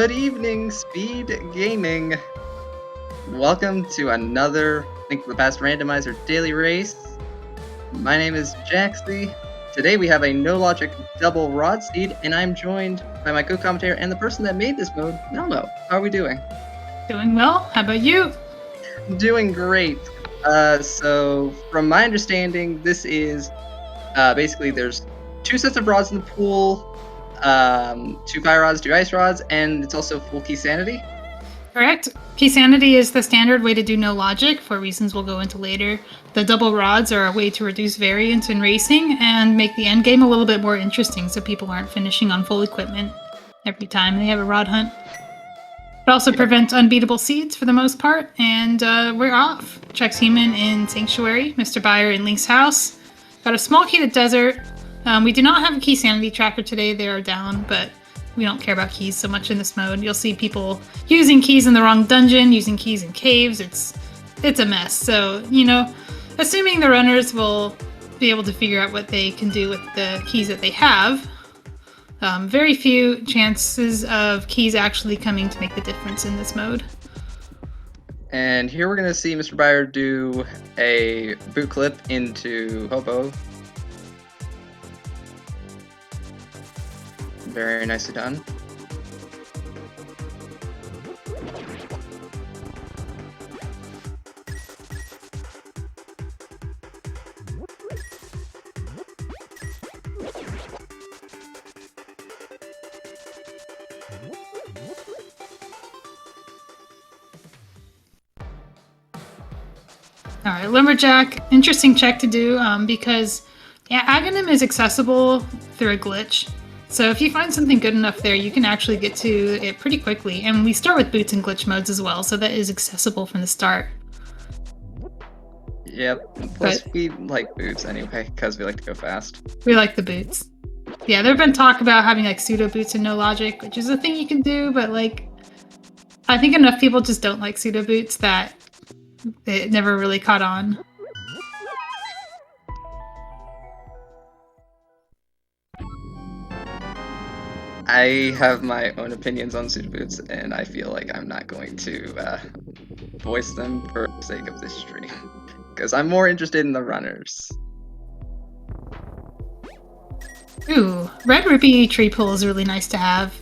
Good evening, Speed Gaming. Welcome to another Think of the Past Randomizer daily race. My name is Jaxley. Today we have a no logic double rod seed, and I'm joined by my co-commentator and the person that made this mode, Melmo. How are we doing? Doing well. How about you? Doing great. So from my understanding, this is basically there's two sets of rods in the pool, 2 fire rods, 2 ice rods, and it's also full key sanity. Correct. Key sanity is the standard way to do no logic for reasons we'll go into later. The double rods are a way to reduce variance in racing and make the end game a little bit more interesting so people aren't finishing on full equipment every time they have a rod hunt. It also prevents unbeatable seeds for the most part, and we're off. Chex Human in Sanctuary, Mr. Buyer in Link's house. Got a small key to Desert. We do not have a key sanity tracker today. They are down, but we don't care about keys so much in this mode. You'll see people using keys in the wrong dungeon, using keys in caves. It's a mess. So, assuming the runners will be able to figure out what they can do with the keys that they have, very few chances of keys actually coming to make the difference in this mode. And here we're going to see Mr. Buyer do a boot clip into Hobo. Very nicely done. All right, Lumberjack, interesting check to do because Aghanim is accessible through a glitch. So if you find something good enough there, you can actually get to it pretty quickly. And we start with boots and glitch modes as well, so that is accessible from the start. Yep, plus we like boots anyway, because we like to go fast. We like the boots. Yeah, there have been talk about having like pseudo boots and no logic, which is a thing you can do, but I think enough people just don't like pseudo boots that it never really caught on. I have my own opinions on pseudo boots, and I feel like I'm not going to voice them for the sake of this stream, because I'm more interested in the runners. Ooh, red rupee tree pull is really nice to have.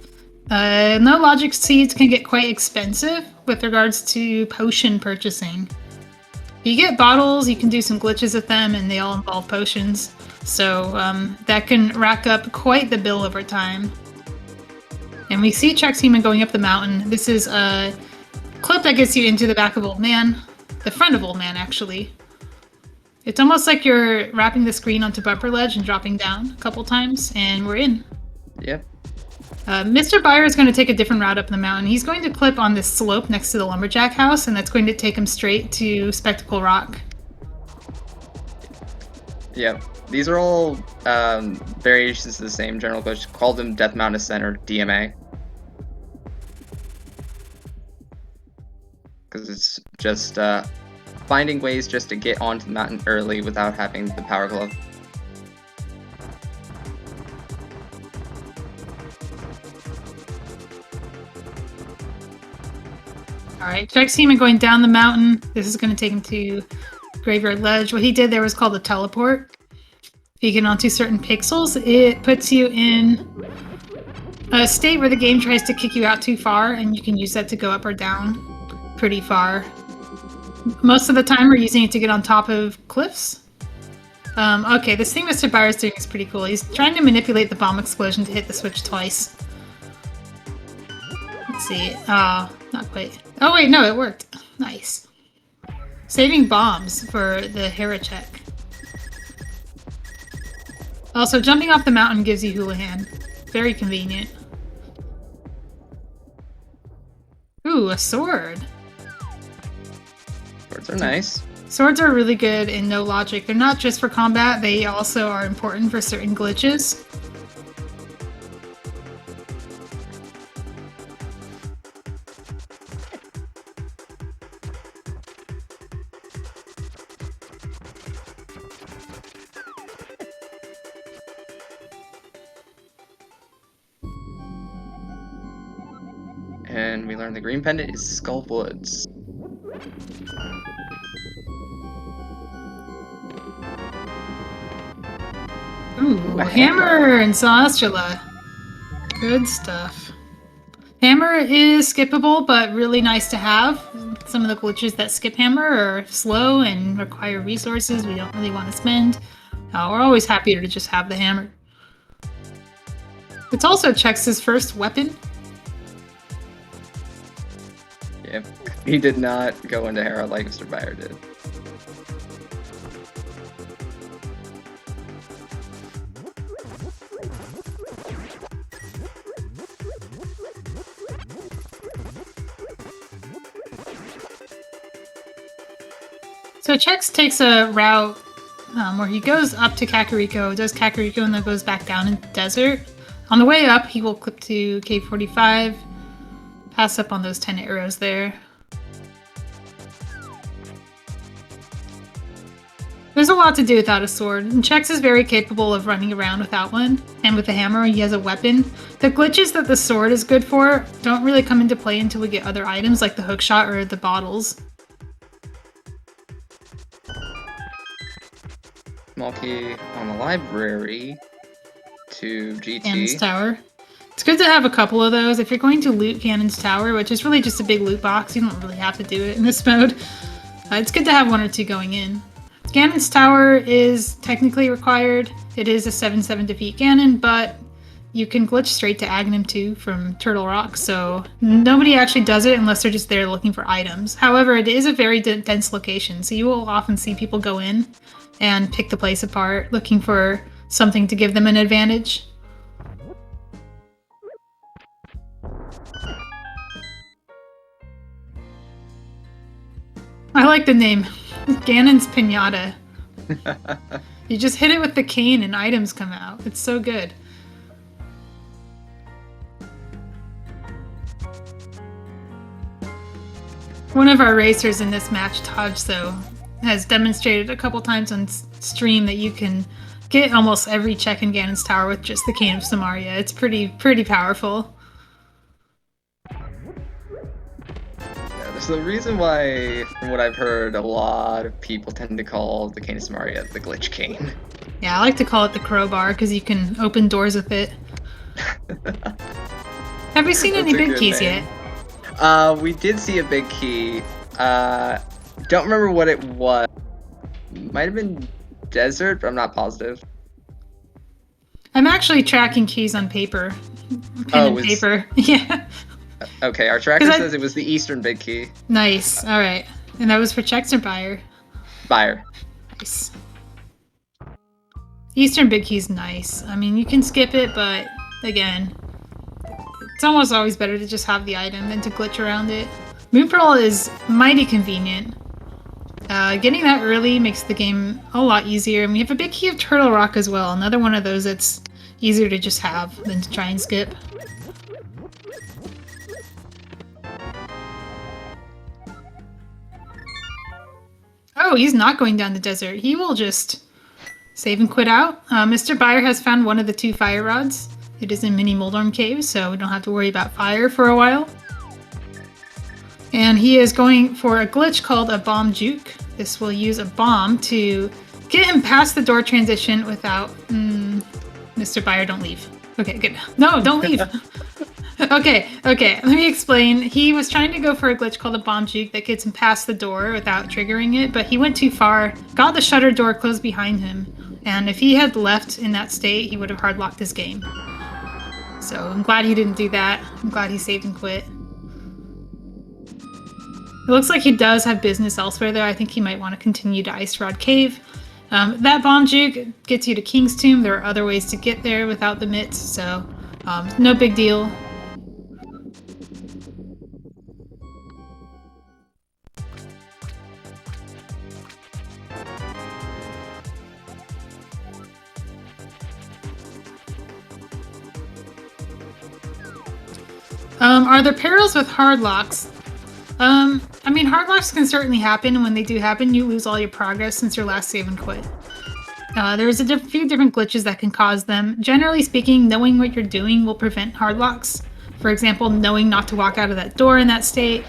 No logic seeds can get quite expensive with regards to potion purchasing. You get bottles, you can do some glitches with them, and they all involve potions. So that can rack up quite the bill over time. And we see Chex Human going up the mountain. This is a clip that gets you into the back of Old Man. The front of Old Man, actually. It's almost like you're wrapping the screen onto bumper ledge and dropping down a couple times, and we're in. Yep. Mr. Buyer is going to take a different route up the mountain. He's going to clip on this slope next to the Lumberjack house, and that's going to take him straight to Spectacle Rock. Yep. These are all variations of the same general glitch. Call them Death Mountain Ascent or DMA. Because it's just finding ways just to get onto the mountain early without having the power glove. Alright, Chex Human going down the mountain. This is going to take him to Graveyard Ledge. What he did there was called a teleport. If you get onto certain pixels, it puts you in a state where the game tries to kick you out too far, and you can use that to go up or down pretty far. Most of the time, we're using it to get on top of cliffs. Okay, this thing Mr. Buyer's doing is pretty cool. He's trying to manipulate the bomb explosion to hit the switch twice. Let's see. Not quite. Oh wait, no, it worked. Nice. Saving bombs for the Hera check. Also, jumping off the mountain gives you Houlihan. Very convenient. Ooh, a sword. Swords are nice. Swords are really good in no logic. They're not just for combat, they also are important for certain glitches. And we learn the green pendant is Skull Woods. Ooh, A hammer and Celestiala. Good stuff. Hammer is skippable, but really nice to have. Some of the glitches that skip hammer are slow and require resources we don't really want to spend. We're always happy to just have the hammer. It's also Chex' first weapon. Yep, he did not go into Hera like Mr. Bayer did. So Chex takes a route where he goes up to Kakariko, does Kakariko, and then goes back down in the desert. On the way up, he will clip to Cave 45, pass up on those 10 arrows there. There's a lot to do without a sword, and Chex is very capable of running around without one, and with a hammer he has a weapon. The glitches that the sword is good for don't really come into play until we get other items like the hookshot or the bottles. Small key on the library to GT. Ganon's Tower. It's good to have a couple of those. If you're going to loot Ganon's Tower, which is really just a big loot box, you don't really have to do it in this mode. It's good to have one or two going in. Ganon's Tower is technically required. It is a 7/7 defeat Ganon, but you can glitch straight to Aghanim 2 from Turtle Rock, so nobody actually does it unless they're just there looking for items. However, it is a very dense location, so you will often see people go in and pick the place apart, looking for something to give them an advantage. I like the name. Ganon's Pinata. You just hit it with the cane and items come out. It's so good. One of our racers in this match, Taj, though, has demonstrated a couple times on stream that you can get almost every check in Ganon's Tower with just the Cane of Samaria. It's pretty powerful. There's the reason why, from what I've heard, a lot of people tend to call the Cane of Samaria the glitch cane. Yeah, I like to call it the crowbar because you can open doors with it. Have we seen any big keys yet? We did see a big key. Don't remember what it was. Might have been desert, but I'm not positive. I'm actually tracking keys on paper. Pen and paper. Yeah. Okay, our tracker says it was the eastern big key. Nice. All right. And that was for Chex or Bayer? Bayer. Nice. Eastern big key's nice. I mean, you can skip it, but again, it's almost always better to just have the item than to glitch around it. Moon Pearl is mighty convenient. Getting that early makes the game a lot easier. And we have a big key of Turtle Rock as well. Another one of those that's easier to just have than to try and skip. Oh, he's not going down the desert. He will just save and quit out. Mr. Bayer has found one of the 2 fire rods. It is in Mini Moldorm Cave, so we don't have to worry about fire for a while. And he is going for a glitch called a bomb juke. This will use a bomb to get him past the door transition without... Mr. Bayer, don't leave. Okay, good. No, don't leave. Okay, let me explain. He was trying to go for a glitch called a bomb juke that gets him past the door without triggering it, but he went too far, got the shutter door closed behind him, and if he had left in that state, he would have hard-locked his game. So I'm glad he didn't do that. I'm glad he saved and quit. It looks like he does have business elsewhere, though. I think he might want to continue to Ice Rod Cave. That bomb juke gets you to King's Tomb. There are other ways to get there without the mitts, so no big deal. Are there perils with hard locks? I mean, hard locks can certainly happen, and when they do happen, you lose all your progress since your last save and quit. There's few different glitches that can cause them. Generally speaking, knowing what you're doing will prevent hard locks. For example, knowing not to walk out of that door in that state,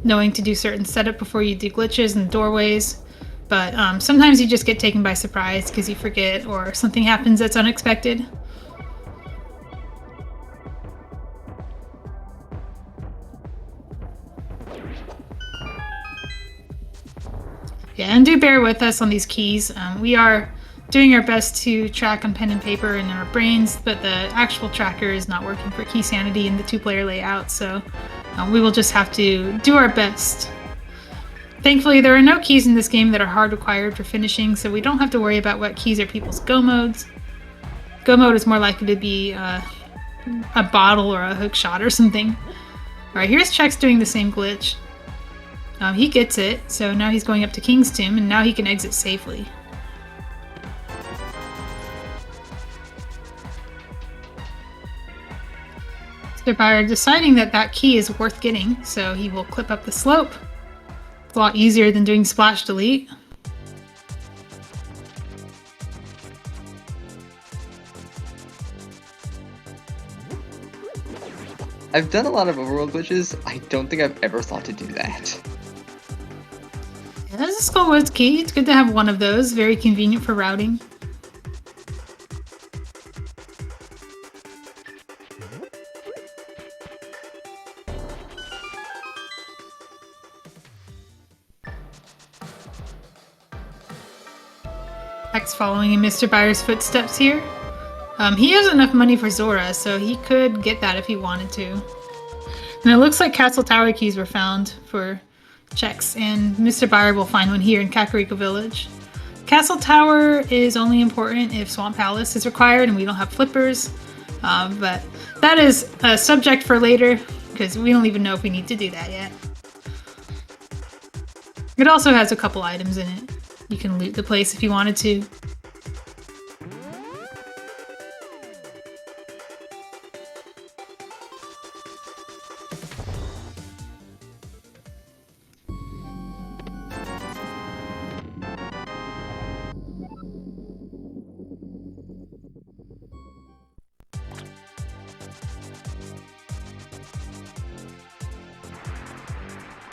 knowing to do certain setup before you do glitches and doorways. But sometimes you just get taken by surprise because you forget or something happens that's unexpected. Yeah, and do bear with us on these keys. We are doing our best to track on pen and paper in our brains, but the actual tracker is not working for key sanity in the 2-player layout, so we will just have to do our best. Thankfully, there are no keys in this game that are hard required for finishing, so we don't have to worry about what keys are people's go modes. Go mode is more likely to be a bottle or a hook shot or something. Alright, here's Chex doing the same glitch. He gets it, so now he's going up to King's Tomb, and now he can exit safely. Mr. Byer deciding that that key is worth getting, so he will clip up the slope. It's a lot easier than doing splash delete. I've done a lot of overworld glitches. I don't think I've ever thought to do that. Yeah, that's a Skullwoods key. It's good to have one of those. Very convenient for routing. X following in Mr. Byer's footsteps here. He has enough money for Zora, so he could get that if he wanted to. And it looks like Castle Tower keys were found for Chex, and Mr. Byer will find one here in Kakariko Village. Castle Tower is only important if Swamp Palace is required and we don't have flippers, but that is a subject for later, because we don't even know if we need to do that yet. It also has a couple items in it. You can loot the place if you wanted to.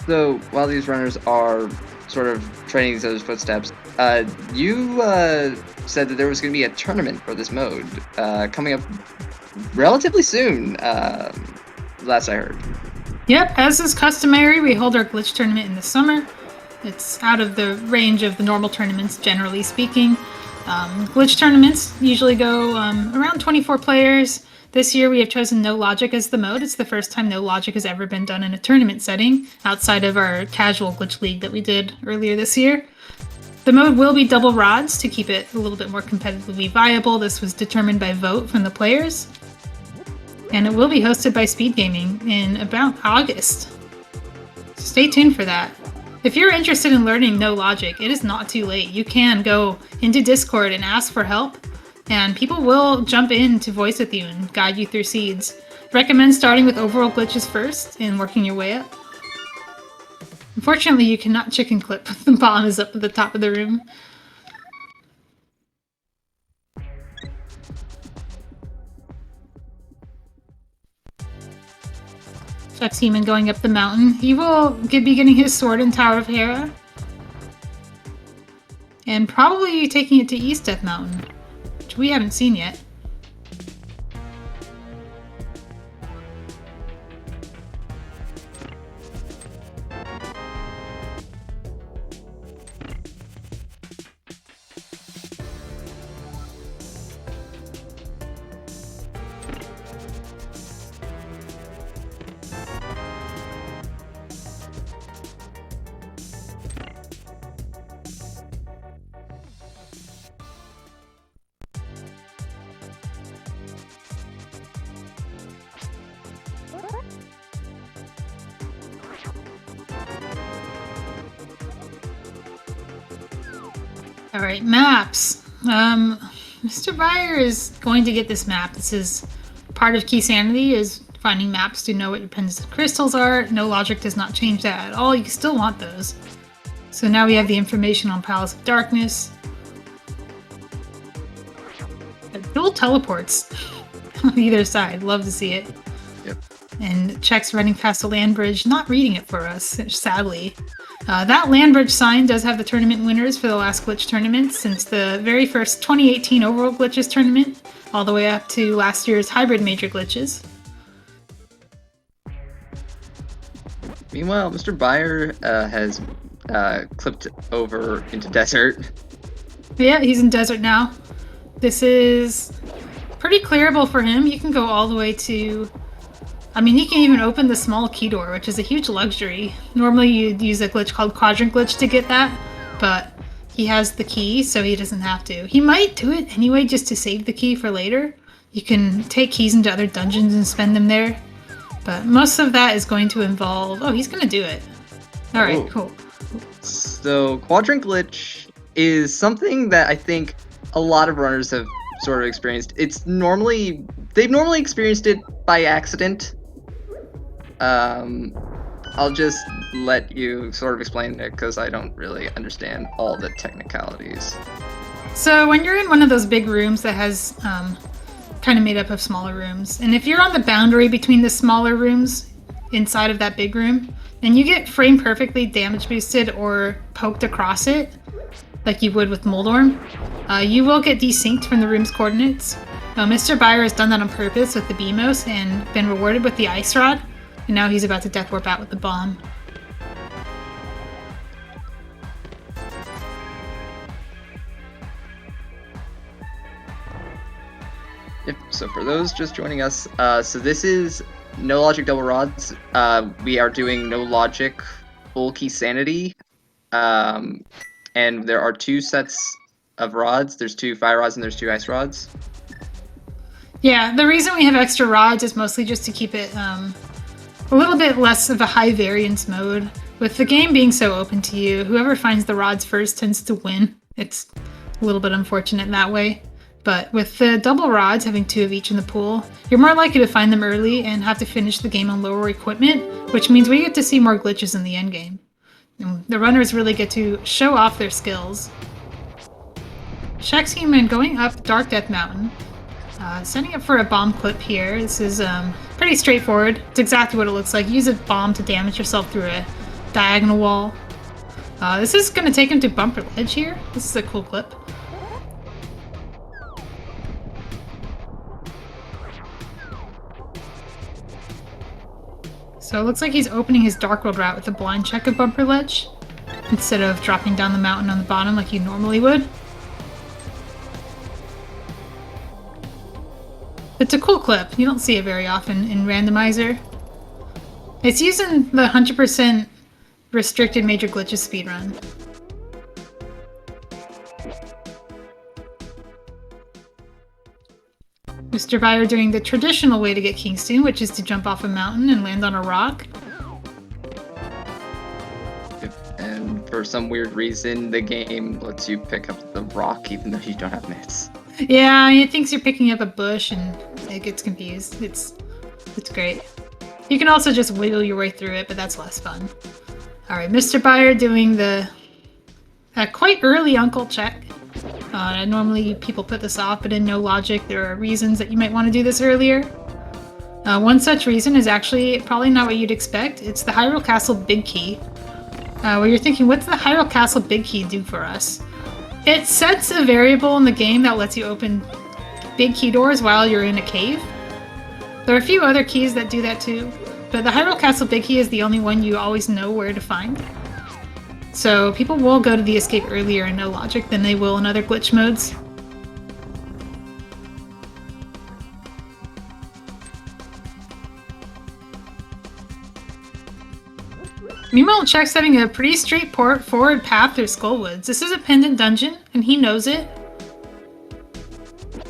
So while these runners are sort of training these other footsteps, you said that there was going to be a tournament for this mode coming up relatively soon, last I heard. Yep, as is customary, we hold our glitch tournament in the summer. It's out of the range of the normal tournaments, generally speaking. Glitch tournaments usually go around 24 players. This year we have chosen No Logic as the mode. It's the first time No Logic has ever been done in a tournament setting, outside of our casual glitch league that we did earlier this year. The mode will be double rods to keep it a little bit more competitively viable. This was determined by vote from the players. And it will be hosted by Speed Gaming in about August. So stay tuned for that. If you're interested in learning No Logic, it is not too late. You can go into Discord and ask for help, and people will jump in to voice with you and guide you through seeds. Recommend starting with overall glitches first and working your way up. Unfortunately, you cannot chicken clip. The bomb is up at the top of the room. Chex Heman going up the mountain. He will be getting his sword in Tower of Hera. And probably taking it to East Death Mountain, which we haven't seen yet. Alright, maps. Mr. Byer is going to get this map. This is part of Key Sanity, is finding maps to know what your pens and crystals are. No Logic does not change that at all. You still want those. So now we have the information on Palace of Darkness. Dual teleports on either side. Love to see it. Yep. and Check's running past the land bridge, not reading it for us, sadly. That land bridge sign does have the tournament winners for the last glitch tournament since the very first 2018 overall glitches tournament, all the way up to last year's hybrid major glitches. Meanwhile, Mr. Byer has clipped over into desert. Yeah, he's in desert now. This is pretty clearable for him. You can go all the way to... I mean, he can even open the small key door, which is a huge luxury. Normally you'd use a glitch called Quadrant Glitch to get that, but he has the key, so he doesn't have to. He might do it anyway just to save the key for later. You can take keys into other dungeons and spend them there, but most of that is going to involve... Oh, he's going to do it. All right, cool. So Quadrant Glitch is something that I think a lot of runners have sort of experienced. They've normally experienced it by accident. I'll just let you sort of explain it because I don't really understand all the technicalities. So when you're in one of those big rooms that has kind of made up of smaller rooms, and if you're on the boundary between the smaller rooms inside of that big room, and you get frame perfectly damage boosted or poked across it, like you would with Moldorm, you will get desynced from the room's coordinates. Mr. Byer has done that on purpose with the BMOS and been rewarded with the Ice Rod, and now he's about to Death Warp out with the bomb. Yep, so for those just joining us, so this is No Logic Double Rods. We are doing No Logic Full Key Sanity. And there are 2 sets of rods. There's 2 fire rods and there's 2 ice rods. Yeah, the reason we have extra rods is mostly just to keep it a little bit less of a high variance mode. With the game being so open to you, whoever finds the rods first tends to win. It's a little bit unfortunate that way. But with the double rods, having 2 of each in the pool, you're more likely to find them early and have to finish the game on lower equipment, which means we get to see more glitches in the endgame. And the runners really get to show off their skills. Check's human going up Dark Death Mountain. Setting up for a bomb clip here. This is pretty straightforward. It's exactly what it looks like. Use a bomb to damage yourself through a diagonal wall. This is going to take him to Bumper Ledge here. This is a cool clip. So it looks like he's opening his Dark World route with a blind check of Bumper Ledge, instead of dropping down the mountain on the bottom like you normally would. It's a cool clip. You don't see it very often in Randomizer. It's using the 100% restricted major glitches speedrun. Mr. Byer doing the traditional way to get Kingston, which is to jump off a mountain and land on a rock. And for some weird reason, the game lets you pick up the rock even though you don't have mitts. Yeah, it thinks you're picking up a bush and it gets confused. It's great. You can also just wiggle your way through it, but that's less fun. Alright, Mr. Byer doing the quite early Uncle check. Normally people put this off, but in No Logic there are reasons that you might want to do this earlier. One such reason is actually probably not what you'd expect. It's the Hyrule Castle Big Key. Where you're thinking, what's the Hyrule Castle Big Key do for us? It sets a variable in the game that lets you open big key doors while you're in a cave. There are a few other keys that do that too, but the Hyrule Castle Big Key is the only one you always know where to find. So people will go to the escape earlier in No Logic than they will in other glitch modes. Meanwhile, Check's having a pretty straightforward path through Skullwoods. This is a pendant dungeon, and he knows it.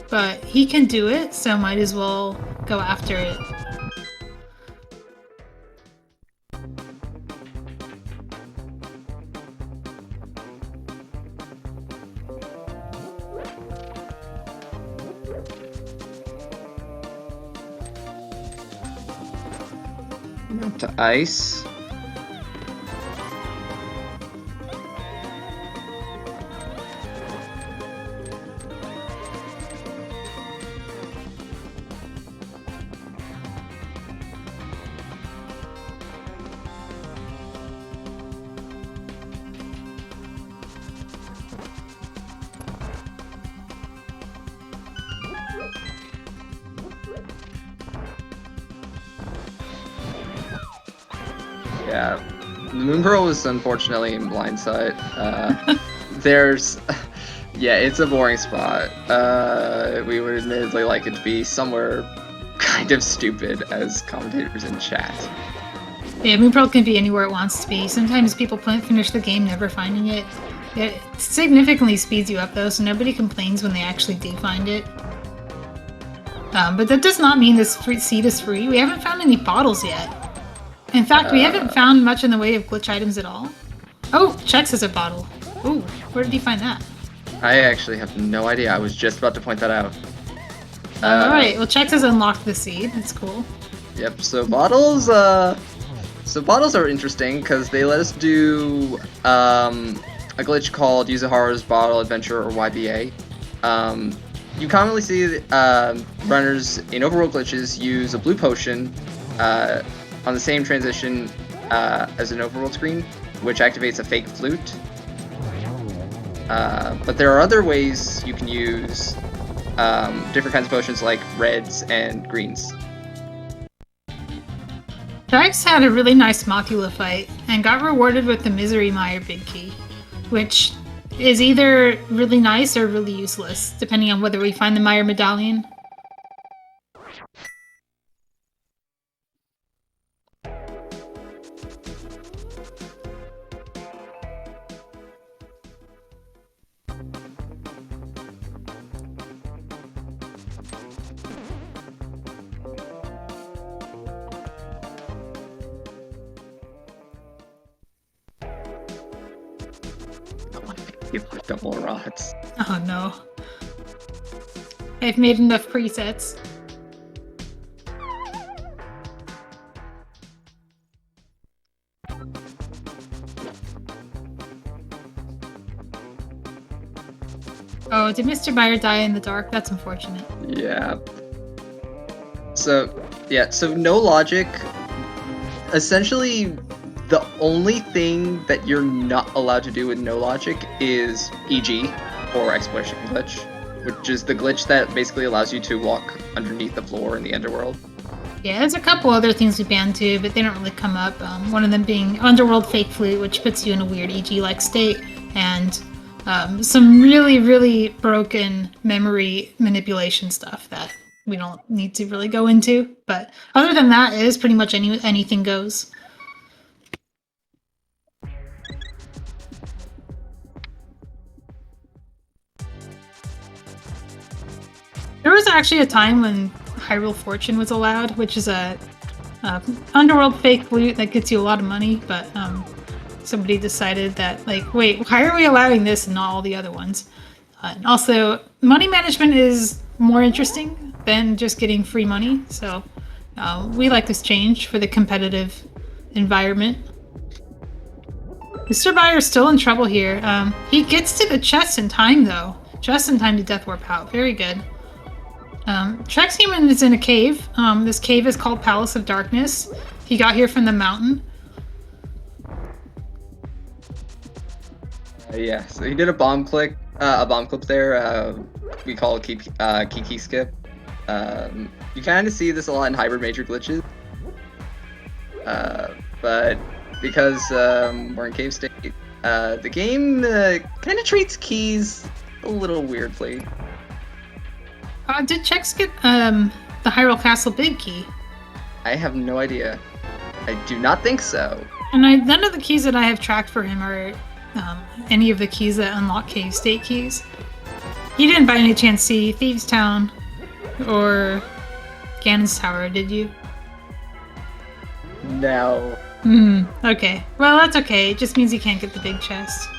But he can do it, so might as well go after it. Up to ice. Yeah. The Moon Pearl was unfortunately in Blindsight. There's... Yeah, it's a boring spot. We would admittedly like it to be somewhere kind of stupid as commentators in chat. Yeah, Moon Pearl can be anywhere it wants to be. Sometimes people finish the game never finding it. It significantly speeds you up though, so nobody complains when they actually do find it. But that does not mean this seed is free. We haven't found any bottles yet. In fact, we haven't found much in the way of glitch items at all. Oh, Chex has a bottle. Ooh, where did he find that? I actually have no idea. I was just about to point that out. Alright, well Chex has unlocked the seed. That's cool. Yep, so bottles are interesting because they let us do a glitch called Yuzuhara's Bottle Adventure, or YBA. You commonly see runners in overworld glitches use a blue potion on the same transition as an overworld screen, which activates a fake flute. But there are other ways you can use different kinds of potions like reds and greens. Jax had a really nice Mothula fight and got rewarded with the Misery Mire Big Key, which is either really nice or really useless, depending on whether we find the Mire Medallion. People have double rods. Oh no. I've made enough presets. Oh, did Mr. Meyer die in the dark? That's unfortunate. Yeah. So no logic. Essentially, the only thing that you're not allowed to do with no logic is EG, or Exploration Glitch, which is the glitch that basically allows you to walk underneath the floor in the Underworld. Yeah, there's a couple other things we banned too, but they don't really come up. One of them being Underworld Fake Flute, which puts you in a weird EG-like state, and some really, really broken memory manipulation stuff that we don't need to really go into. But other than that, it is pretty much anything goes. There was actually a time when Hyrule Fortune was allowed, which is a Underworld fake flute that gets you a lot of money, but somebody decided that, like, wait, why are we allowing this and not all the other ones? And also, money management is more interesting than just getting free money, so we like this change for the competitive environment. Mr. Byer's still in trouble here. He gets to the chest in time, though. Just in time to Death Warp out. Very good. Trex Human is in a cave. This cave is called Palace of Darkness. He got here from the mountain. Yeah, so he did a bomb clip there. We call it Kiki Skip. You kind of see this a lot in hybrid major glitches. But because we're in cave state, the game kind of treats keys a little weirdly. Did Chex get the Hyrule Castle Big Key? I have no idea. I do not think so. And none of the keys that I have tracked for him are any of the keys that unlock cave state keys. You didn't by any chance see Thieves Town or Ganon's Tower, did you? No. Okay. Well, that's okay. It just means you can't get the big chest.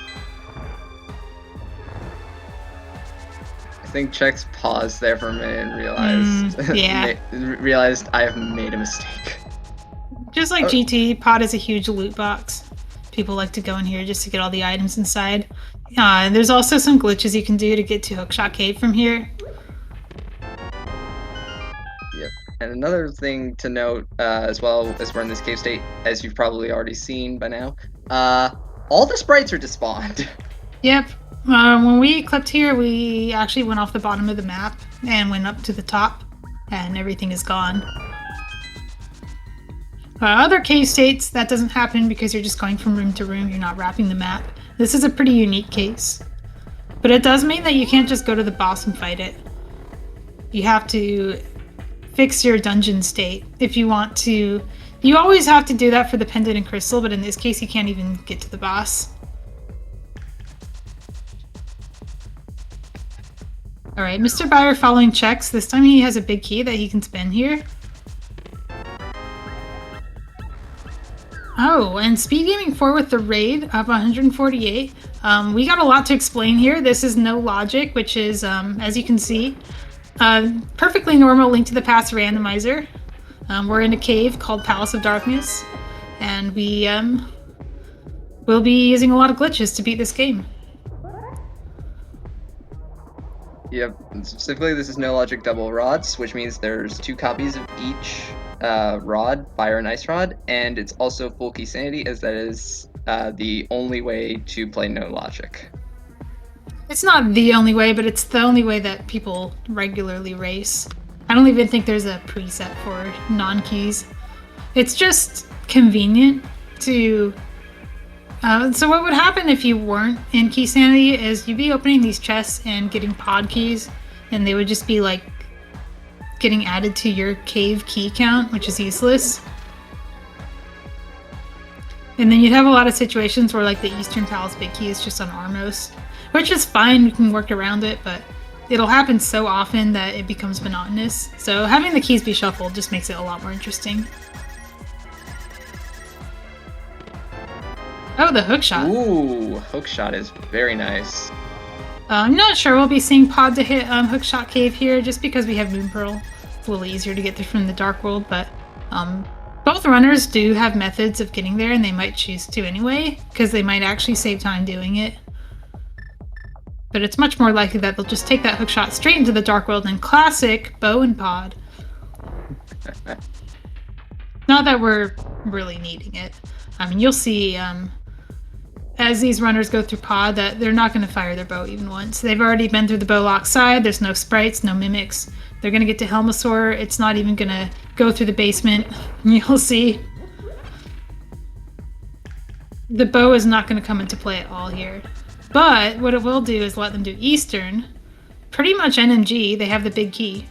I think Chex paused there for a minute and realized realized I have made a mistake. Just like GT, Pod is a huge loot box. People like to go in here just to get all the items inside. There's also some glitches you can do to get to Hookshot Cave from here. Yep. And another thing to note, as well as we're in this cave state, as you've probably already seen by now, all the sprites are despawned. Yep. When we clipped here, we actually went off the bottom of the map and went up to the top, and everything is gone. Other cave states, that doesn't happen because you're just going from room to room. You're not wrapping the map. This is a pretty unique case. But it does mean that you can't just go to the boss and fight it. You have to fix your dungeon state if you want to. You always have to do that for the pendant and crystal, but in this case you can't even get to the boss. Alright, Mr. Buyer following checks. This time he has a big key that he can spin here. Oh, and Speed Gaming 4 with the raid of 148. We got a lot to explain here. This is no logic, which is, as you can see, perfectly normal Link to the Past randomizer. We're in a cave called Palace of Darkness, and we will be using a lot of glitches to beat this game. Yep, and specifically this is no logic double rods, which means there's 2 copies of each rod, fire and ice rod, and it's also full key sanity, as that is the only way to play no logic. It's not the only way, but it's the only way that people regularly race. I don't even think there's a preset for non-keys. It's just convenient to... so what would happen if you weren't in key sanity is you'd be opening these chests and getting pod keys, and they would just be like getting added to your cave key count, which is useless. And then you'd have a lot of situations where like the Eastern Palace big key is just on Armos, which is fine, you can work around it, but it'll happen so often that it becomes monotonous. So having the keys be shuffled just makes it a lot more interesting. Oh, the hookshot. Ooh, hookshot is very nice. I'm not sure we'll be seeing pod to hit hookshot cave here, just because we have Moon Pearl. It's a little easier to get there from the Dark World, but both runners do have methods of getting there, and they might choose to anyway, because they might actually save time doing it. But it's much more likely that they'll just take that hookshot straight into the Dark World in classic bow and pod. Not that we're really needing it. I mean, you'll see as these runners go through pod that they're not going to fire their bow even once. They've already been through the bow lock side. There's no sprites, no mimics. They're going to get to Helmasaur. It's not even going to go through the basement. You'll see. The bow is not going to come into play at all here. But what it will do is let them do Eastern. Pretty much NMG. They have the big key.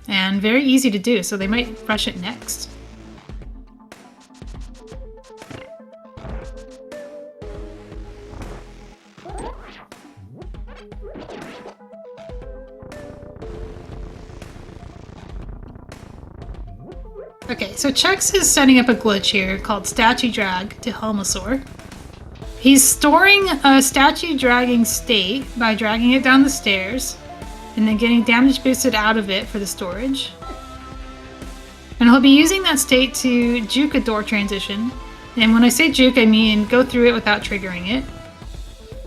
And very easy to do, so they might rush it next. Okay, so Chex is setting up a glitch here called Statue Drag to Helmasaur. He's storing a statue dragging state by dragging it down the stairs and then getting damage boosted out of it for the storage. And he'll be using that state to juke a door transition. And when I say juke, I mean go through it without triggering it.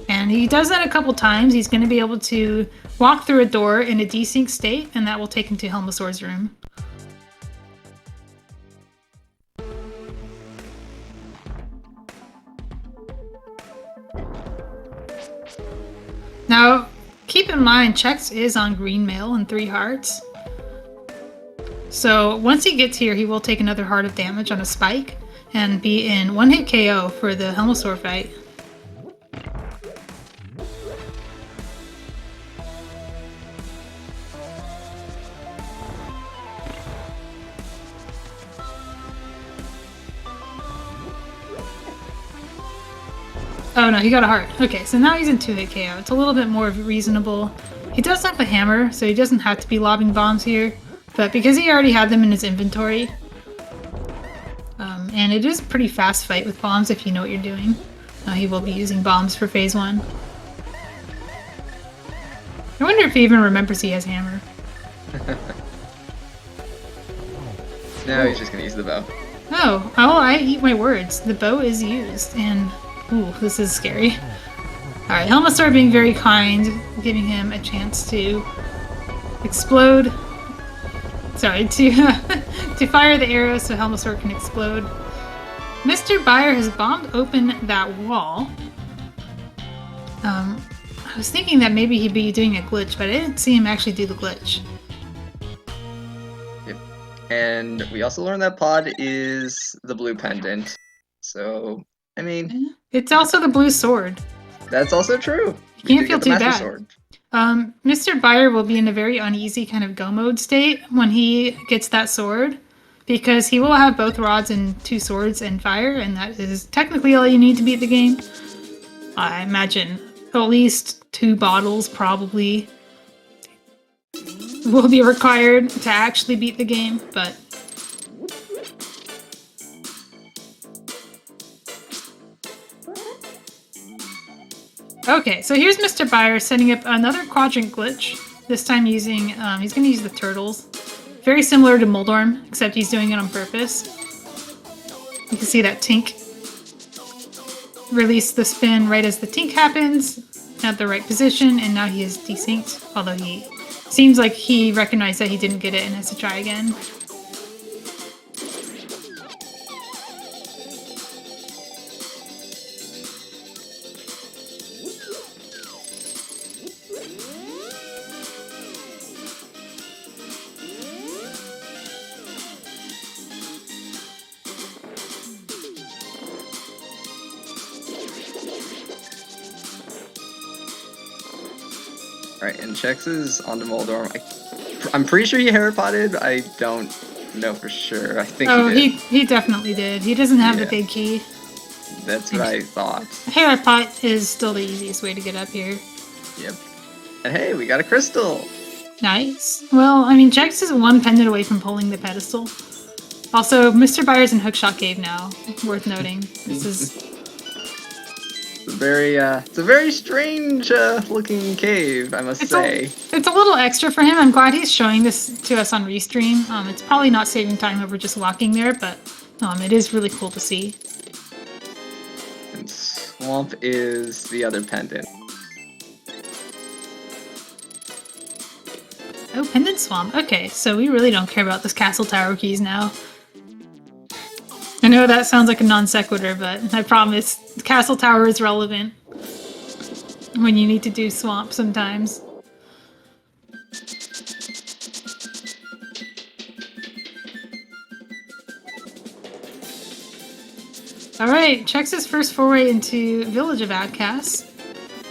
And he does that a couple times. He's going to be able to walk through a door in a desync state, and that will take him to Helmasaur's room. Now, keep in mind, Chex is on green mail and 3 hearts. So once he gets here, he will take another heart of damage on a spike and be in 1-hit KO for the Helmasaur fight. Oh no, he got a heart. Okay, so now he's in 2-hit KO. It's a little bit more reasonable. He does have a hammer, so he doesn't have to be lobbing bombs here. But because he already had them in his inventory, and it is a pretty fast fight with bombs if you know what you're doing, he will be using bombs for phase 1. I wonder if he even remembers he has hammer. Now he's just gonna use the bow. Oh, I eat my words. The bow is used, and ooh, this is scary. Alright, Helmasaur being very kind, giving him a chance to explode. Sorry, to fire the arrow so Helmasaur can explode. Mr. Buyer has bombed open that wall. I was thinking that maybe he'd be doing a glitch, but I didn't see him actually do the glitch. Yep. And we also learned that Pod is the blue pendant. So, I mean... It's also the blue sword. That's also true. You can't feel too bad. Sword. Mr. Buyer will be in a very uneasy kind of go mode state when he gets that sword, because he will have both rods and 2 swords and fire, and that is technically all you need to beat the game. I imagine at least 2 bottles probably will be required to actually beat the game, but... Okay, so here's Mr. Buyer setting up another quadrant glitch, this time using, he's going to use the turtles. Very similar to Moldorm, except he's doing it on purpose. You can see that tink. Release the spin right as the tink happens, at the right position, and now he is desynced, although he seems like he recognized that he didn't get it and has to try again. Alright, and Chex is on to Moldorm. I'm pretty sure he Herapotted. I don't know for sure. I think he did. He definitely did. He doesn't have the big key. That's what I thought. Herapot is still the easiest way to get up here. Yep. And hey, we got a crystal! Nice. Well, I mean, Chex is 1 pendant away from pulling the pedestal. Also, Mr. Byers in Hookshot Cave now. Worth noting. This is... It's a very strange looking cave, I must say. It's a little extra for him. I'm glad he's showing this to us on Restream. It's probably not saving time over just walking there, but it is really cool to see. And Swamp is the other pendant. Oh, Pendant Swamp. Okay, so we really don't care about this Castle Tower keys now. I know that sounds like a non sequitur, but I promise Castle Tower is relevant when you need to do Swamp sometimes. Alright, Chex's first foray into Village of Outcasts.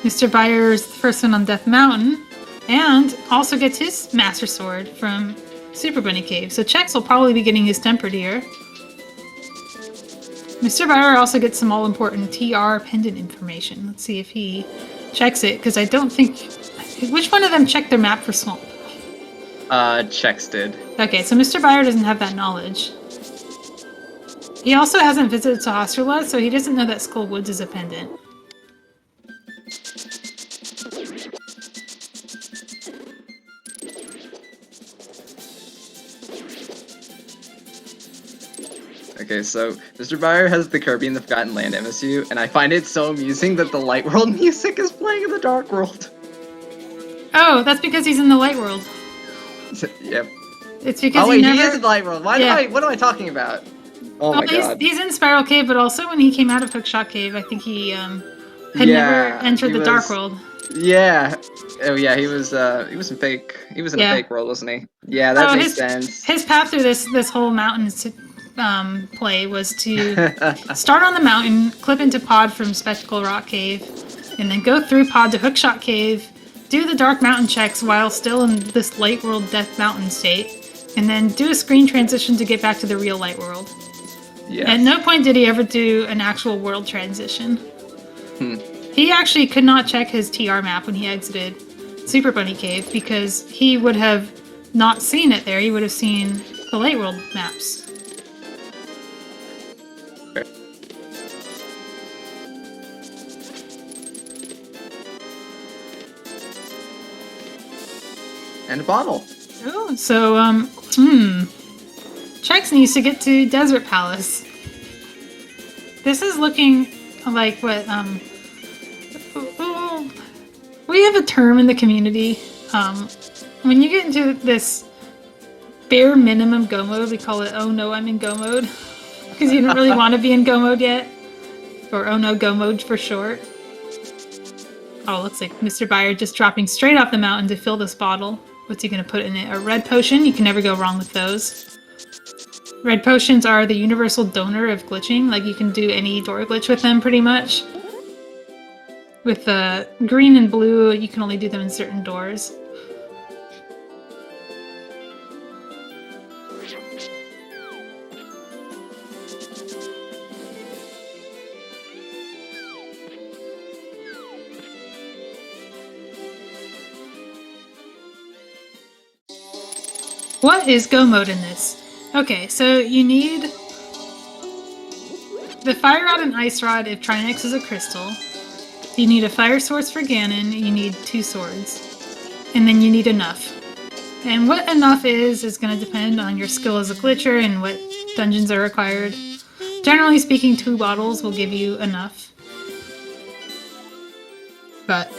Mr. Byer's the first one on Death Mountain, and also gets his Master Sword from Super Bunny Cave, so Chex will probably be getting his tempered here. Mr. Byer also gets some all-important TR pendant information. Let's see if he checks it, because I don't think... Which one of them checked their map for Swamp? Chex did. Okay, so Mr. Byer doesn't have that knowledge. He also hasn't visited Sahasrarla, so he doesn't know that Skull Woods is a pendant. Okay, so Mr. Byer has the Kirby in the Forgotten Land MSU, and I find it so amusing that the Light World music is playing in the Dark World. Oh, that's because he's in the Light World. Yep. It's because he is in the Light World. What am I talking about? Oh my god. He's in Spiral Cave, but also when he came out of Hookshot Cave, I think he had never entered the Dark World. Yeah. Oh yeah, he was in fake. He was in a fake world, wasn't he? Yeah, that makes sense. His path through this whole mountain play was to start on the mountain, clip into Pod from Spectacle Rock Cave, and then go through Pod to Hookshot Cave, do the Dark Mountain checks while still in this Light World Death Mountain state, and then do a screen transition to get back to the real Light World. Yeah. At no point did he ever do an actual world transition. He actually could not check his TR map when he exited Super Bunny Cave because he would have not seen it there. He would have seen the Light World maps. And a bottle. Oh, so, Chex needs to get to Desert Palace. This is looking like what, we have a term in the community. When you get into this bare minimum go mode, we call it, oh no, I'm in go mode. Because you don't really want to be in go mode yet. Or oh no, go mode for short. Oh, it looks like Mr. Byer just dropping straight off the mountain to fill this bottle. What's he going to put in it? A red potion? You can never go wrong with those. Red potions are the universal donor of glitching. Like, you can do any door glitch with them, pretty much. With the green and blue, you can only do them in certain doors. What is go mode in this? Okay, so you need the fire rod and ice rod if Trinex is a crystal. You need a fire source for Ganon, you need 2 swords. And then you need enough. And what enough is going to depend on your skill as a glitcher and what dungeons are required. Generally speaking, 2 bottles will give you enough. But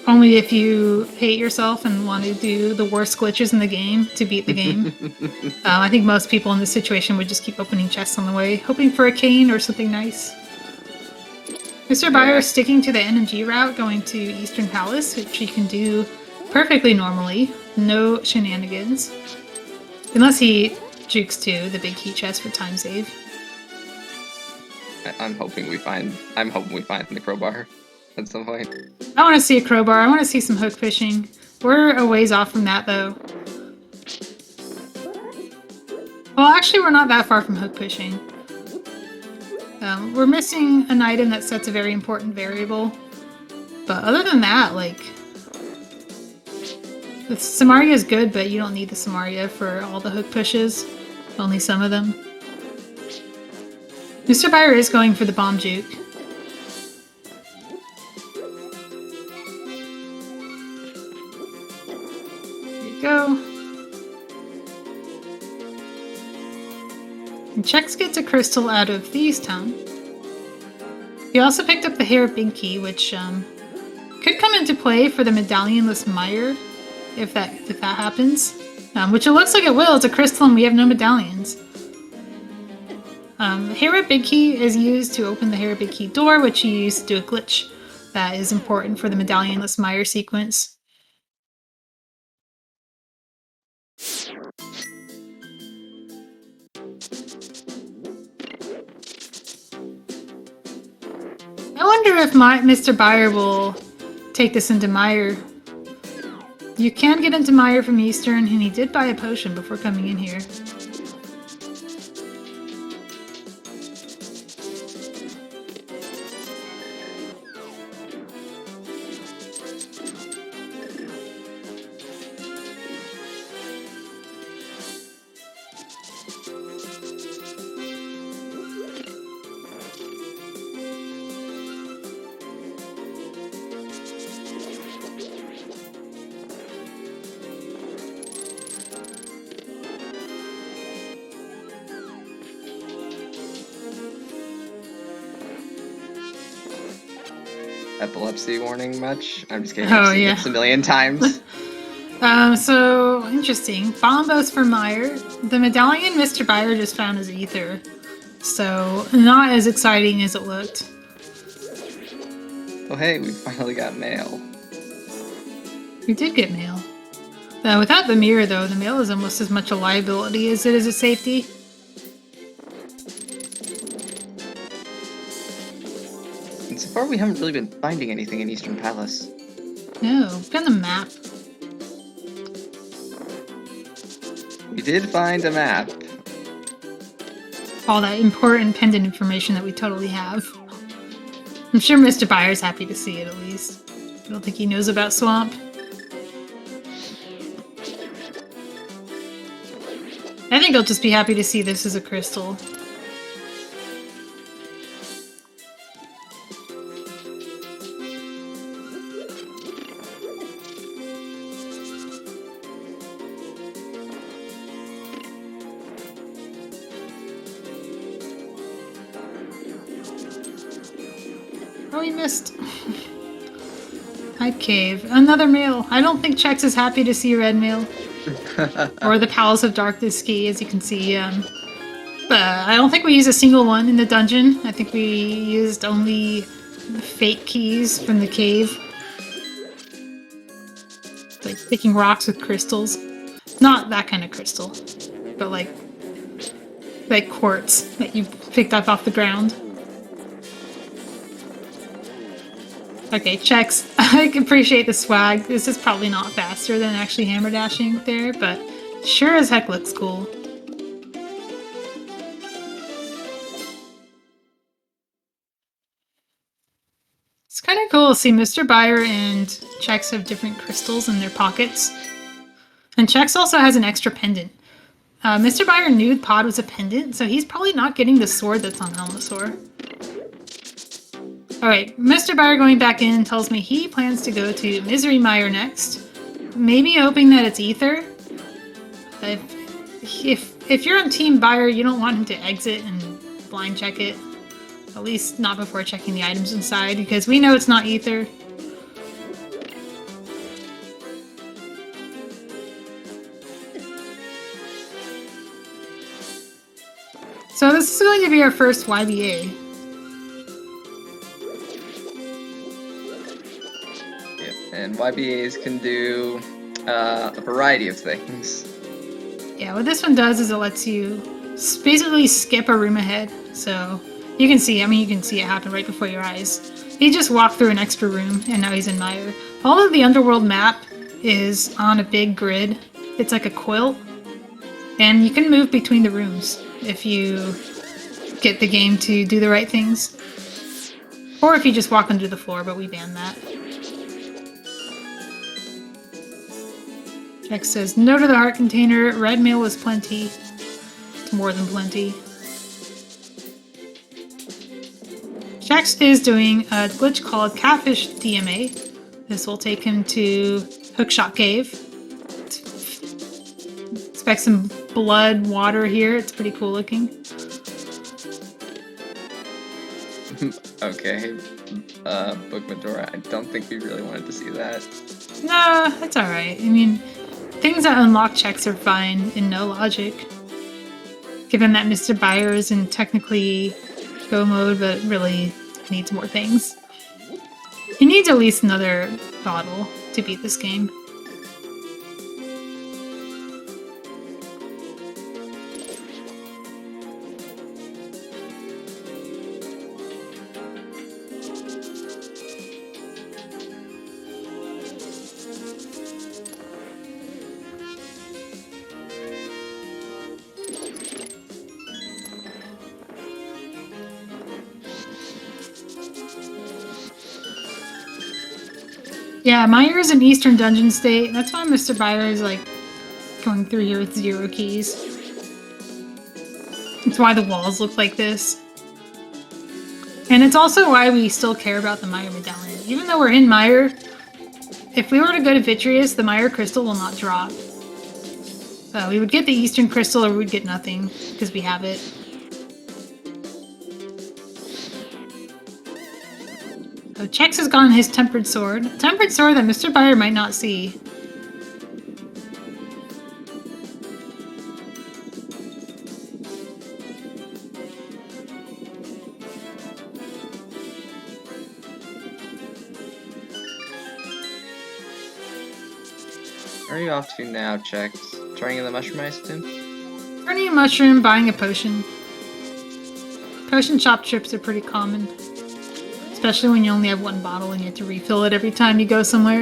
only if you hate yourself and want to do the worst glitches in the game to beat the game. I think most people in this situation would just keep opening chests on the way, hoping for a cane or something nice. Mr. Buyer is sticking to the NMG route, going to Eastern Palace, which you can do perfectly normally. No shenanigans. Unless he jukes to the big key chest for time save. I'm hoping we find the crowbar at some point. I want to see a crowbar. I want to see some hook fishing. We're a ways off from that, though. Well, actually, we're not that far from hook fishing. We're missing an item that sets a very important variable. But other than that, like... The Samaria is good, but you don't need the Samaria for all the hook pushes. Only some of them. Mr. Buyer is going for the bomb juke. There you go. And Chex gets a crystal out of Thieves' Town. He also picked up the Hair Binky, which could come into play for the medallionless mire if that happens. Which it looks like it will. It's a crystal and we have no medallions. The Hair Big Key is used to open the Hair Big Key door, which you use to do a glitch that is important for the medallionless mire sequence. I wonder if Mr. Buyer will take this into Mire. You can get into Mire from Eastern, and he did buy a potion before coming in here. Epilepsy warning much? I'm just kidding. Oh, I've seen yeah. this a million times. So, interesting. Bombos for Mire. The medallion Mr. Buyer just found is Ether. So, not as exciting as it looked. Oh hey, we finally got mail. We did get mail. Without the mirror, though, the mail is almost as much a liability as it is a safety. And so far we haven't really been finding anything in Eastern Palace. No, found the map. We did find a map. All that important pendant information that we totally have. I'm sure Mr. Buyer's happy to see it, at least. I don't think he knows about Swamp. I think he'll just be happy to see this as a crystal. Oh, he missed. Hype Cave. Another mail. I don't think Chex is happy to see red mail. Or the Palace of Darkness key, as you can see. But I don't think we used a single one in the dungeon. I think we used only the fake keys from the cave. Like picking rocks with crystals. Not that kind of crystal. But like like quartz that you picked up off the ground. Okay, checks. I appreciate the swag. This is probably not faster than actually hammer dashing there, but sure as heck looks cool. It's kind of cool to see Mr. Buyer and Chex have different crystals in their pockets. And Chex also has an extra pendant. Mr. Buyer knew Pod was a pendant, so he's probably not getting the sword that's on Helmasaur. Alright, Mr. Buyer going back in tells me he plans to go to Misery Mire next. Maybe hoping that it's Ether. If you're on Team Buyer, you don't want him to exit and blind check it. At least not before checking the items inside, because we know it's not Ether. So this is going to be our first YBA. Yep, and YBAs can do a variety of things. Yeah, what this one does is it lets you basically skip a room ahead. So you can see, you can see it happen right before your eyes. He just walked through an extra room and now he's in Mire. All of the Underworld map is on a big grid. It's like a quilt. And you can move between the rooms if you get the game to do the right things. Or if you just walk under the floor, but we banned that. Chex says, no to the heart container. Red mail was plenty. It's more than plenty. Chex is doing a glitch called Catfish DMA. This will take him to Hookshot Cave. Expect some blood water here. It's pretty cool looking. Okay, Book Medora, I don't think we really wanted to see that. Nah, it's alright. Things that unlock Chex are fine in no logic. Given that Mr. Buyer is in technically go mode, but really needs more things. He needs at least another bottle to beat this game. Yeah, Mire is an Eastern Dungeon state. That's why Mr. Buyer is like going through here with 0 keys. It's why the walls look like this. And it's also why we still care about the Mire medallion. Even though we're in Mire, if we were to go to Vitreous, the Mire crystal will not drop. We would get the Eastern crystal or we would get nothing, because we have it. So Chex has gotten his Tempered Sword. Tempered Sword that Mr. Buyer might not see. Where are you off to now, Chex? Turning in the mushroom, I assume? Turning a mushroom, buying a potion. Potion shop trips are pretty common. Especially when you only have one bottle and you have to refill it every time you go somewhere.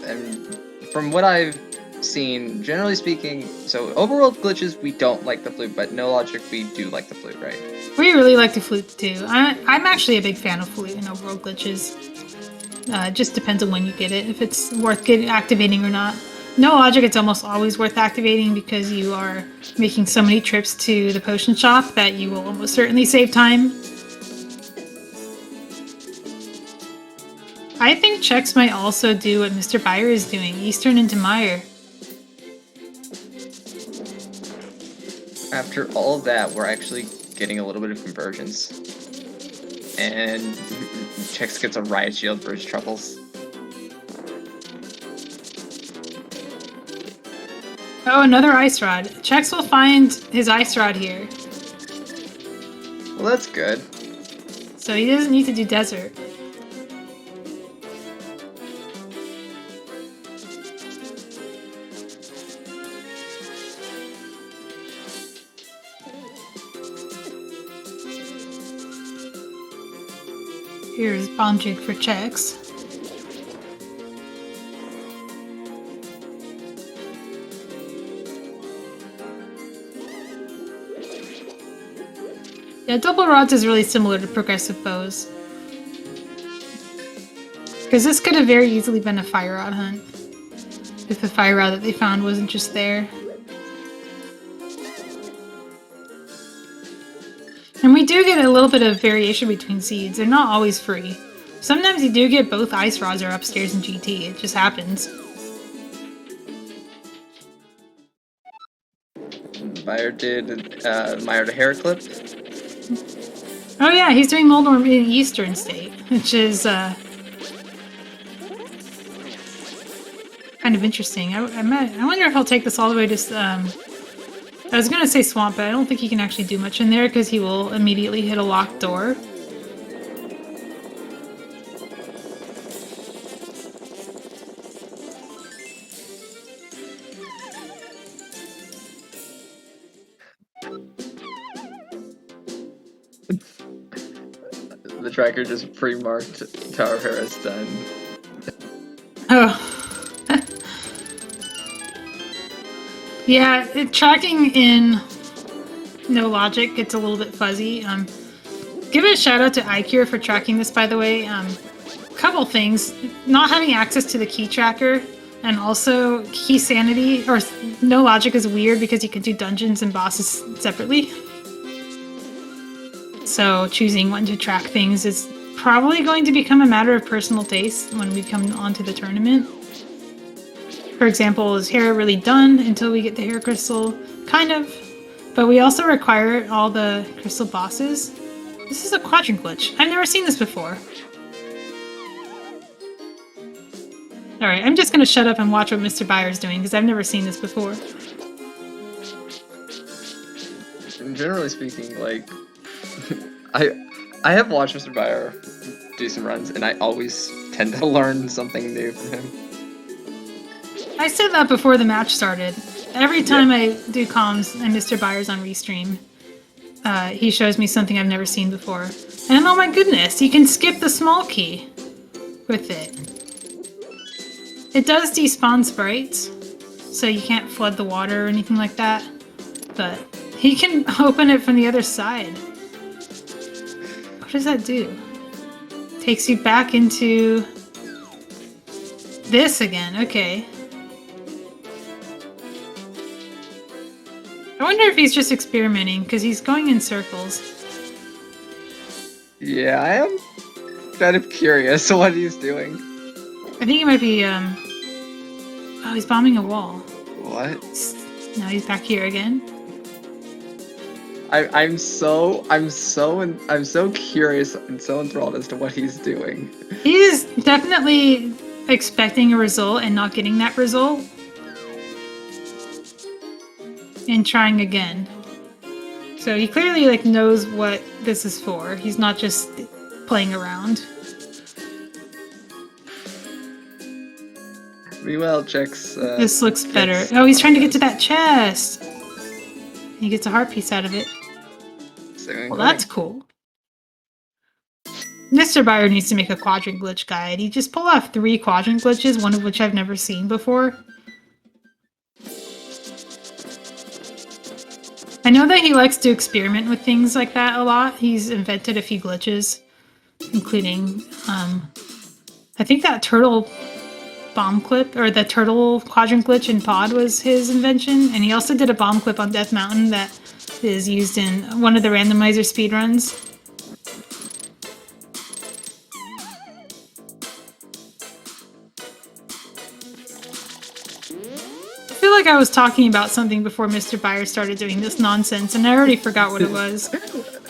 And from what I've seen, generally speaking, so overworld glitches, we don't like the flute, but no logic, we do like the flute, right? We really like the flute too. I'm actually a big fan of flute and overworld glitches. It just depends on when you get it, if it's worth activating or not. No logic, it's almost always worth activating because you are making so many trips to the potion shop that you will almost certainly save time. I think Chex might also do what Mr. Buyer is doing, Eastern into Mire. After all of that, we're actually getting a little bit of convergence. And Chex gets a Riot Shield for his troubles. Oh, another Ice Rod. Chex will find his Ice Rod here. Well, that's good. So he doesn't need to do Desert. Here's Bomb Jig for checks. Yeah, double rods is really similar to progressive bows. Because this could have very easily been a fire rod hunt. If the fire rod that they found wasn't just there. And we do get a little bit of variation between seeds. They're not always free. Sometimes you do get both ice rods are upstairs in GT. It just happens. Meyer did Meyer to hair clip. Oh yeah, he's doing Moldorm in Eastern State, which is kind of interesting. I wonder if he'll take this all the way to... I was going to say Swamp, but I don't think he can actually do much in there because he will immediately hit a locked door. The tracker just pre-marked Tower Harris done. Oh. Yeah, tracking in no logic gets a little bit fuzzy. Give a shout out to iCure for tracking this, by the way. Couple things. Not having access to the key tracker, and also key sanity, or no logic is weird because you can do dungeons and bosses separately. So choosing when to track things is probably going to become a matter of personal taste when we come onto the tournament. For example, is hair really done until we get the hair crystal? Kind of. But we also require all the crystal bosses. This is a quadrant glitch. I've never seen this before. Alright, I'm just going to shut up and watch what Mr. Byer's doing, because I've never seen this before. And generally speaking, like... I have watched Mr. Byer do some runs, and I always tend to learn something new from him. I said that before the match started. Every time I do comms and Mr. Byer's on Restream, he shows me something I've never seen before. And oh my goodness, you can skip the small key with it. It does despawn sprites, so you can't flood the water or anything like that. But he can open it from the other side. What does that do? Takes you back into this again, okay. I wonder if he's just experimenting, because he's going in circles. Yeah, I am kind of curious what he's doing. I think he might be, oh, he's bombing a wall. What? Now he's back here again. I'm so curious and so enthralled as to what he's doing. He's definitely expecting a result and not getting that result. And trying again. So he clearly like knows what this is for. He's not just playing around. Meanwhile, checks. This looks better. Oh, he's trying to get to that chest. He gets a heart piece out of it. Well, that's cool. Mr. Byer needs to make a quadrant glitch guide. He just pulled off 3 quadrant glitches, one of which I've never seen before. I know that he likes to experiment with things like that a lot. He's invented a few glitches, including, I think that turtle bomb clip, or the turtle quadrant glitch in Pod was his invention, and he also did a bomb clip on Death Mountain that is used in one of the randomizer speedruns. I feel like I was talking about something before Mr. Byer started doing this nonsense, and I already forgot what it was.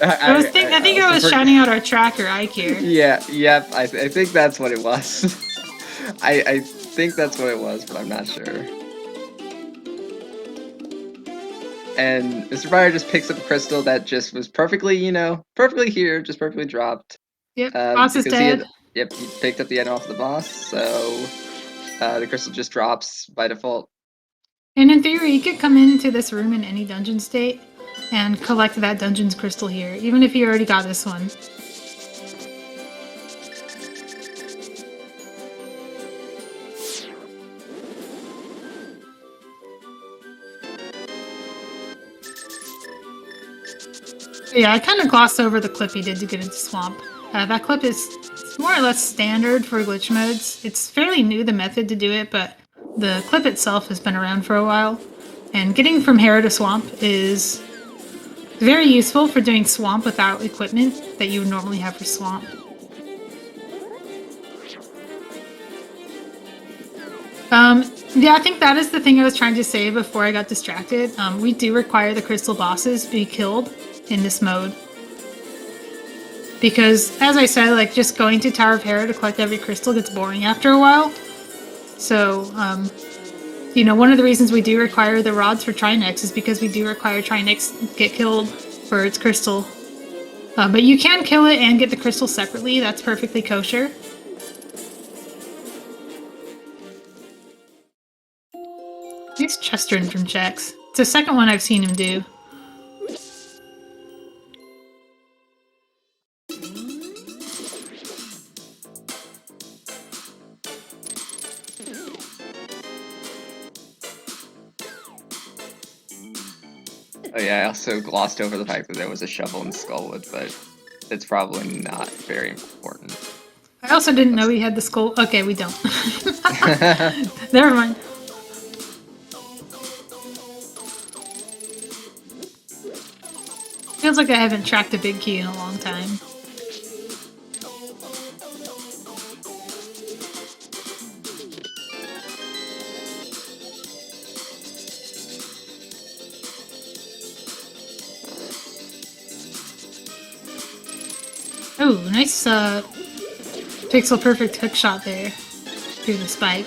I think I was shouting out our tracker, iCare. Yeah, I think that's what it was. I think that's what it was, but I'm not sure. And Mr. Byer just picks up a crystal that just was perfectly, perfectly here, just perfectly dropped. Yep, boss is dead. He picked up the item off the boss, so the crystal just drops by default. And in theory, you could come into this room in any dungeon state and collect that dungeon's crystal here, even if you already got this one. Yeah, I kind of glossed over the clip he did to get into Swamp. That clip is more or less standard for glitch modes. It's fairly new, the method to do it, but the clip itself has been around for a while. And getting from Hera to Swamp is very useful for doing Swamp without equipment that you would normally have for Swamp. Yeah, I think that is the thing I was trying to say before I got distracted. We do require the crystal bosses be killed in this mode. Because, as I said, like, just going to Tower of Hera to collect every crystal gets boring after a while. So, you know, one of the reasons we do require the rods for Trinex is because we do require Trinex get killed for its crystal. But you can kill it and get the crystal separately. That's perfectly kosher. Nice chest turn from Jax. It's the second one I've seen him do. Oh yeah, I also glossed over the fact that there was a shovel in Skullwood, but it's probably not very important. I also didn't know we had the skull. Okay, we don't. Never mind. Feels like I haven't tracked a big key in a long time. Oh, nice pixel perfect hook shot there through the spike.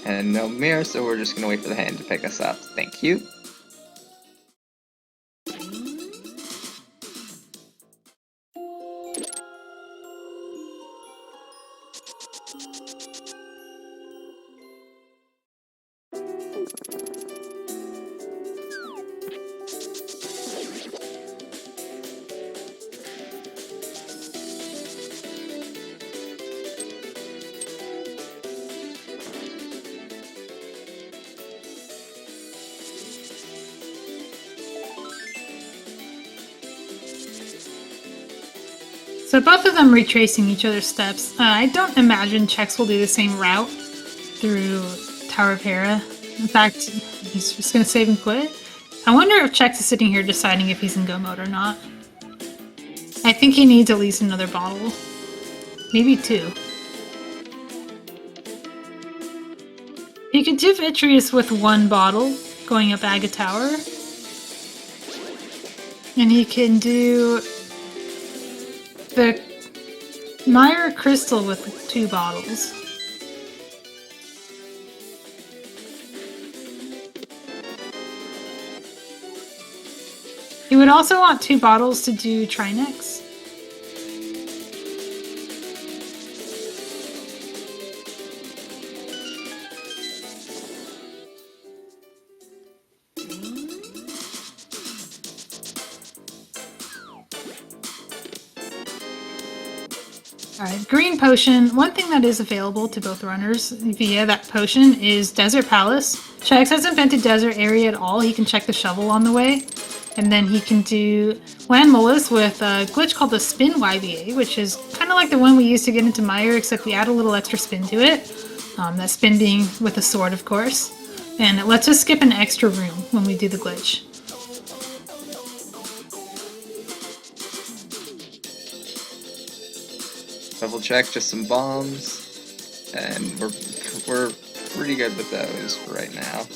And no mirror, so we're just gonna wait for the hand to pick us up. Thank you. So both of them retracing each other's steps. I don't imagine Chex will do the same route through Tower of Hera. In fact, he's just going to save and quit. I wonder if Chex is sitting here deciding if he's in go mode or not. I think he needs at least another bottle. Maybe 2. He could do Vitreous with 1 bottle, going up Aga Tower. And he can do the Myra Crystal with 2 bottles. You would also want 2 bottles to do Trinex. Alright, green potion. One thing that is available to both runners via that potion is Desert Palace. Shax has invented Desert Area at all. He can check the shovel on the way. And then he can do Land Mullis with a glitch called the Spin YVA, which is kind of like the one we used to get into Meyer, except we add a little extra spin to it. That spin being with a sword, of course. And it lets us skip an extra room when we do the glitch. Double check, just some bombs, and we're pretty good with those for right now.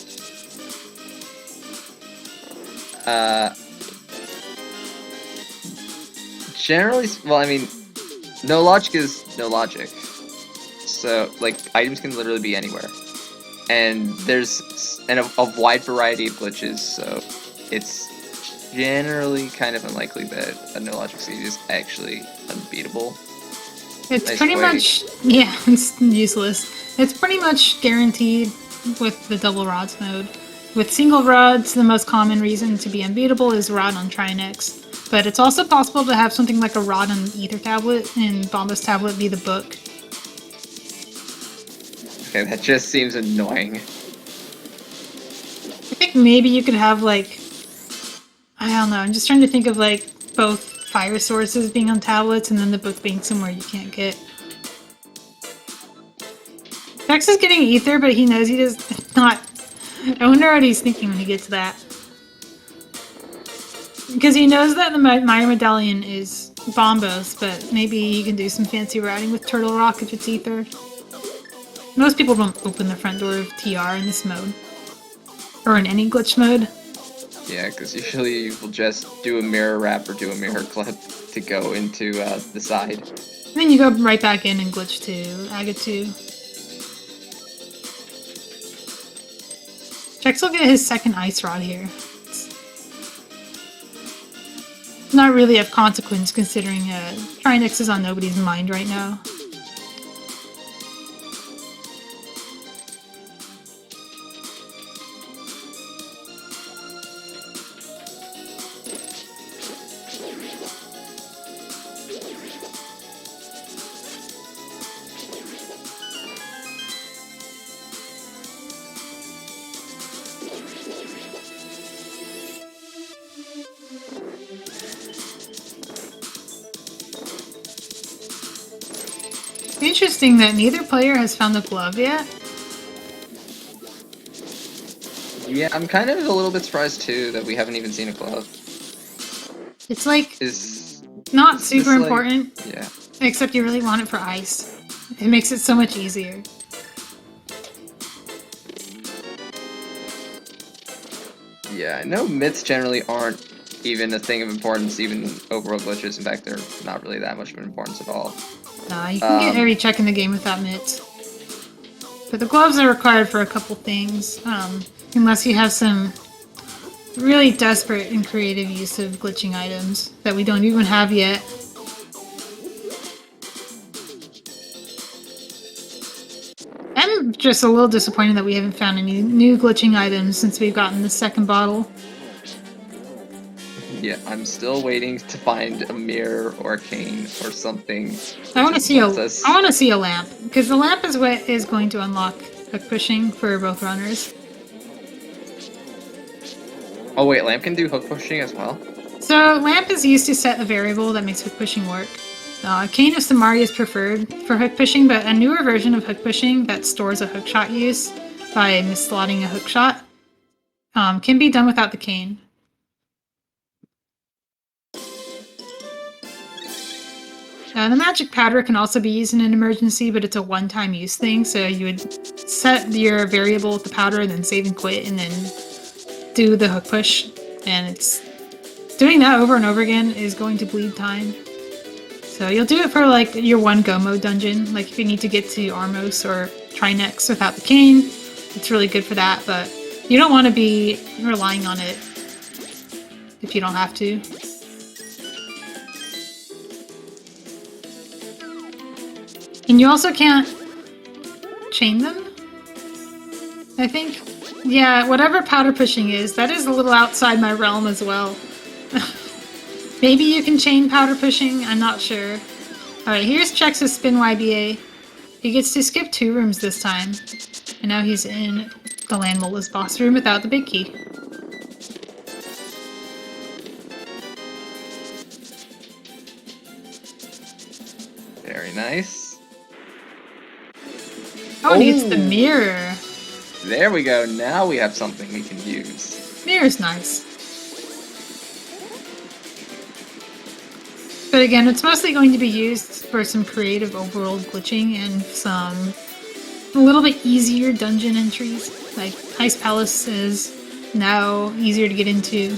Generally, well, I mean, no logic is no logic. So, like, items can literally be anywhere. And there's a wide variety of glitches, so it's generally kind of unlikely that a no logic seed is actually unbeatable. It's nice pretty much, yeah, it's useless. It's pretty much guaranteed with the double rods mode. With single rods, the most common reason to be unbeatable is rod on Trinex. But it's also possible to have something like a rod on Ether Tablet and Bombus Tablet be the book. Okay, that just seems annoying. maybe you could have, like, I don't know, I'm just trying to think of, like, both fire sources being on tablets and then the book being somewhere you can't get. Vex is getting ether, but he knows he does not. I wonder what he's thinking when he gets that. Because he knows that the Mire Medallion is Bombos, but maybe he can do some fancy routing with Turtle Rock if it's ether. Most people don't open the front door of TR in this mode. Or in any glitch mode. Yeah, because usually you will just do a mirror wrap or do a mirror clip to go into the side. And then you go right back in and glitch to Agate 2. Chex will get his second ice rod here. It's not really of consequence considering Trinex is on nobody's mind right now. Interesting that neither player has found the glove yet. Yeah, I'm kind of a little bit surprised too that we haven't even seen a glove. It's like Is not super important, like, yeah. Except you really want it for ice. It makes it so much easier. Yeah, I know myths generally aren't even a thing of importance, even overworld glitches. In fact, they're not really that much of an importance at all. Nah, you can get every check in the game without mitts. But the gloves are required for a couple things. Unless you have some really desperate and creative use of glitching items that we don't even have yet. I'm just a little disappointed that we haven't found any new glitching items since we've gotten the second bottle. Yeah, I'm still waiting to find a mirror or a cane or something. I want to see a lamp because the lamp is what is going to unlock hook pushing for both runners. Oh wait, lamp can do hook pushing as well? So lamp is used to set a variable that makes hook pushing work. Cane of Samari is preferred for hook pushing, but a newer version of hook pushing that stores a hookshot use by misslotting a hookshot can be done without the cane. The magic powder can also be used in an emergency, but it's a one-time use thing, so you would set your variable with the powder and then save and quit and then do the hook push, and it's doing that over and over again is going to bleed time. So you'll do it for like your one go mode dungeon, like if you need to get to Armos or Trinex without the cane, it's really good for that, but you don't want to be relying on it if you don't have to. And you also can't chain them, I think. Yeah, whatever powder pushing is, that is a little outside my realm as well. Maybe you can chain powder pushing, I'm not sure. Alright, here's Chex' Spin YBA. He gets to skip 2 rooms this time. And now he's in the Land Mola's boss room without the big key. Very nice. Oh, and it's the mirror. There we go, now we have something we can use. Mirror's nice. But again, it's mostly going to be used for some creative overworld glitching and some a little bit easier dungeon entries. Like Ice Palace is now easier to get into.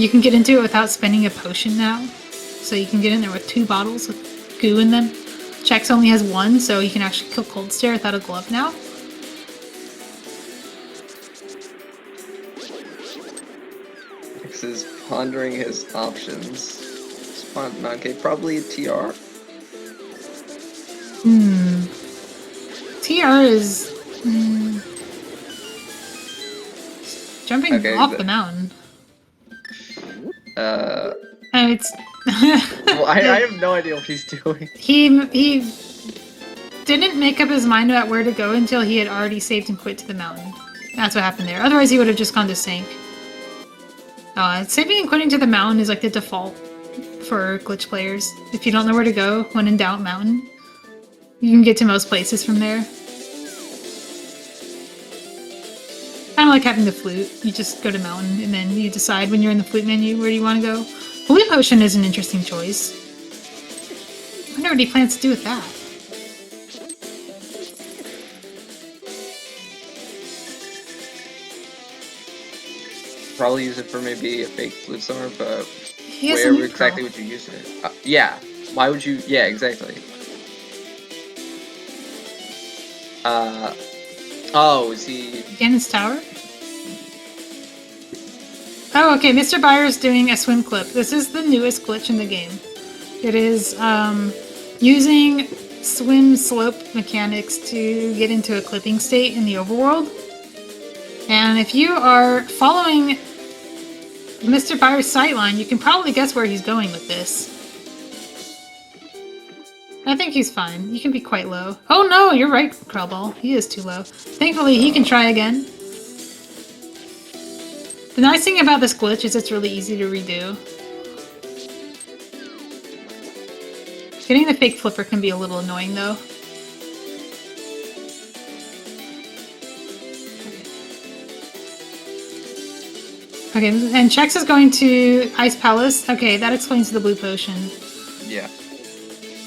You can get into it without spending a potion now. So you can get in there with 2 bottles with goo in them. Chex only has 1, so you can actually kill Cold Stare without a glove now. Chex is pondering his options. Okay, probably a TR. TR is jumping off the mountain. And it's well, I have no idea what he's doing. He didn't make up his mind about where to go until he had already saved and quit to the mountain. That's what happened there. Otherwise, he would have just gone to sink. Saving and quitting to the mountain is like the default for glitch players. If you don't know where to go when in doubt, mountain. You can get to most places from there. Kind of like having the flute. You just go to mountain and then you decide when you're in the flute menu where you want to go. Blue potion is an interesting choice. I wonder what he plans to do with that. Probably use it for maybe a fake flute star, but He has where exactly would you use it? Yeah. Why would you? Yeah, exactly. Oh, is he... Ganon's Tower? Oh, okay, Mr. Byer's doing a swim clip. This is the newest glitch in the game. It is using swim slope mechanics to get into a clipping state in the overworld. And if you are following Mr. Byer's sightline, you can probably guess where he's going with this. I think he's fine. You can be quite low. Oh no, you're right, Krellball. He is too low. Thankfully, he can try again. The nice thing about this glitch is it's really easy to redo. Getting the fake flipper can be a little annoying though. Okay, and Chex is going to Ice Palace. Okay, that explains the blue potion. Yeah.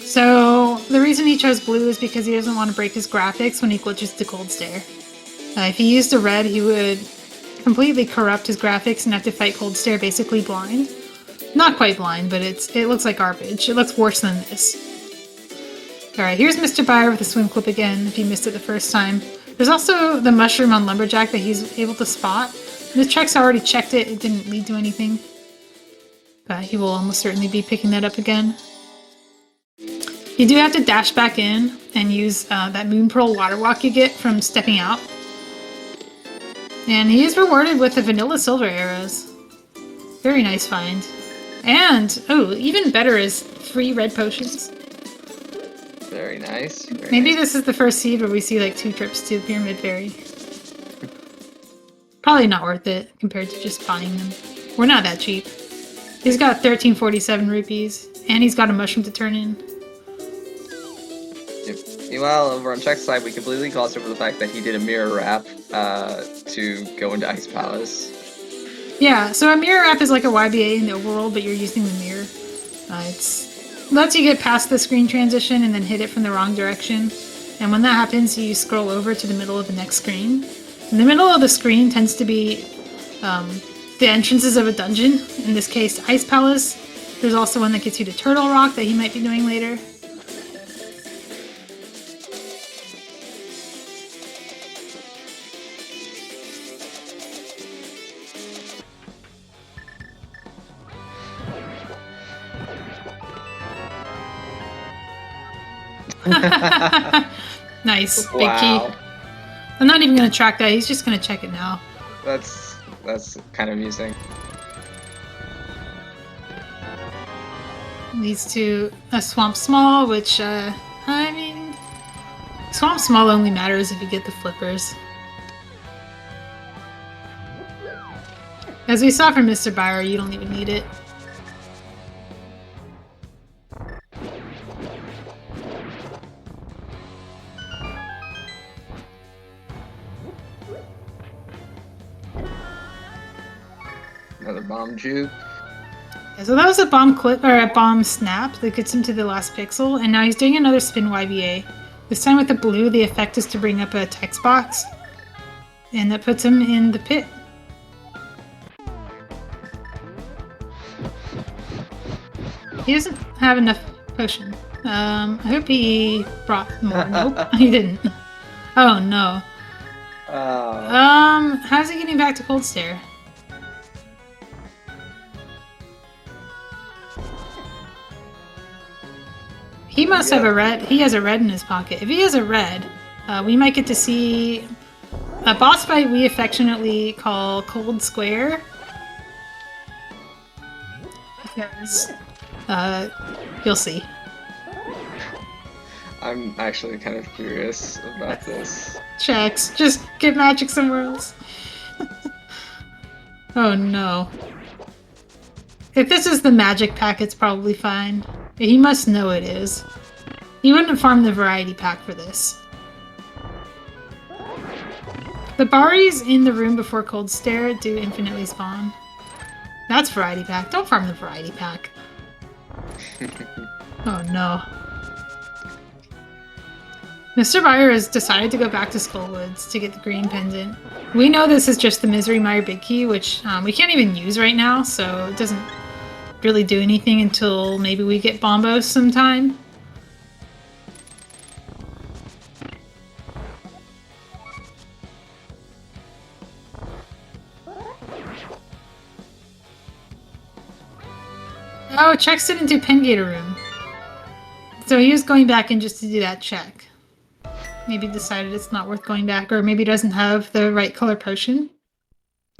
So, the reason he chose blue is because he doesn't want to break his graphics when he glitches to Cold Stare. If he used a red, he would completely corrupt his graphics and have to fight Cold Stare basically blind. Not quite blind, but it looks like garbage. It looks worse than this. Alright, here's Mr. Byer with the swim clip again, if you missed it the first time. There's also the mushroom on Lumberjack that he's able to spot. This Check's already checked it, it didn't lead to anything. But he will almost certainly be picking that up again. You do have to dash back in and use that Moon Pearl water walk you get from stepping out. And he is rewarded with the vanilla silver arrows. Very nice find. And, oh, even better is free red potions. Very nice. Maybe this is the first seed where we see like 2 trips to Pyramid Fairy. Probably not worth it compared to just buying them. We're not that cheap. He's got 1347 rupees, and he's got a mushroom to turn in. Yep. Meanwhile, over on Check's side, we completely glossed over the fact that he did a mirror wrap to go into Ice Palace. Yeah, so a mirror wrap is like a YBA in the overworld, but you're using the mirror. It lets you get past the screen transition and then hit it from the wrong direction. And when that happens, you scroll over to the middle of the next screen. In the middle of the screen tends to be the entrances of a dungeon. In this case, Ice Palace. There's also one that gets you to Turtle Rock that he might be doing later. Nice. Big Wow. key. I'm not even going to track that. He's just going to check it now. That's kind of amusing. Leads to a Swamp Small, which, I mean... Swamp Small only matters if you get the flippers. As we saw from Mr. Byer, you don't even need it. Another bomb juke. Yeah, so that was a bomb clip, or a bomb snap that gets him to the last pixel, and now he's doing another spin YBA. This time with the blue, the effect is to bring up a text box, and that puts him in the pit. He doesn't have enough potion. I hope he brought more. Nope, he didn't. Oh no. How's he getting back to Cold Stare? He must have a red. He has a red in his pocket. If he has a red, we might get to see a boss fight we affectionately call Cold Square. Because, you'll see. I'm actually kind of curious about this. Checks. Just get magic somewhere else. Oh no. If this is the magic pack, it's probably fine. He must know it is. He wouldn't have farmed the variety pack for this. The Baris in the room before Cold Stare do infinitely spawn. That's variety pack. Don't farm the variety pack. Oh no. Mr. Buyer has decided to go back to Skullwoods to get the green pendant. We know this is just the Misery Mire Big Key, which we can't even use right now, so it doesn't really do anything until maybe we get Bombos sometime. Oh, checks didn't do Pengator Room. So he was going back in just to do that check. Maybe decided it's not worth going back, or maybe doesn't have the right color potion.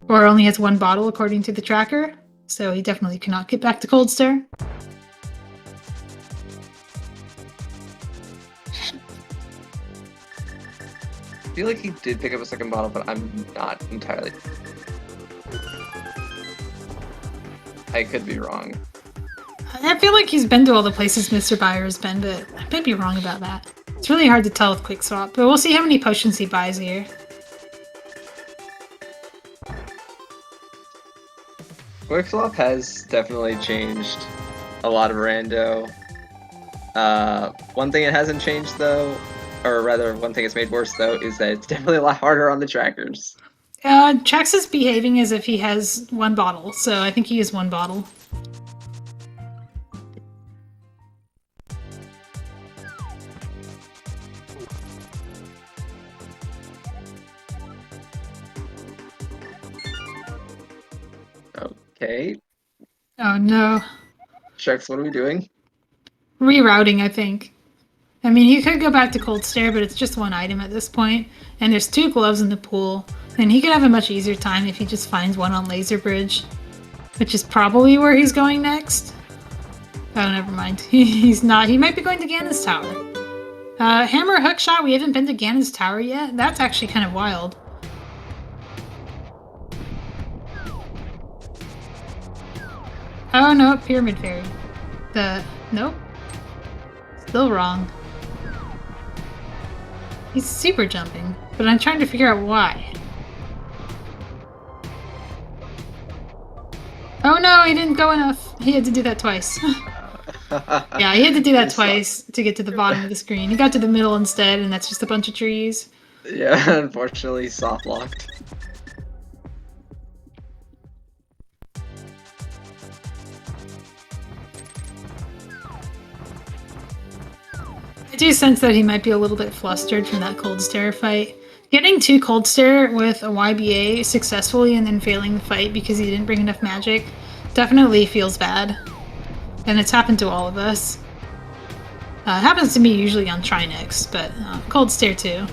Or only has one bottle according to the tracker. So he definitely cannot get back to Cold Stare. I feel like he did pick up a second bottle, but I'm not entirely... I could be wrong. I feel like he's been to all the places Mr. Buyer has been, but I might be wrong about that. It's really hard to tell with Quick Swap, but we'll see how many potions he buys here. Quick Swap has definitely changed a lot of rando. One thing it hasn't changed though, or rather one thing it's made worse though, is that it's definitely a lot harder on the trackers. Chex is behaving as if he has one bottle, so I think he has one bottle. Okay. Oh no. Chex, what are we doing? Rerouting, I think. I mean, he could go back to Cold Stare, but it's just one item at this point, and there's 2 gloves in the pool, and he could have a much easier time if he just finds one on Laser Bridge, which is probably where he's going next. Oh, never mind. He's not. He might be going to Ganon's Tower. Hammer Hookshot, we haven't been to Ganon's Tower yet? That's actually kind of wild. Oh no, Pyramid Fairy. Nope. Still wrong. He's super jumping, but I'm trying to figure out why. Oh no, he didn't go enough. He had to do that twice. Yeah, he had to do that twice to get to the bottom of the screen. He got to the middle instead, and that's just a bunch of trees. Yeah, unfortunately, soft locked. I do sense that he might be a little bit flustered from that Cold Stare fight. Getting 2 Cold Stare with a YBA successfully and then failing the fight because he didn't bring enough magic definitely feels bad. And it's happened to all of us. It happens to me usually on Trinex, but Cold Stare too.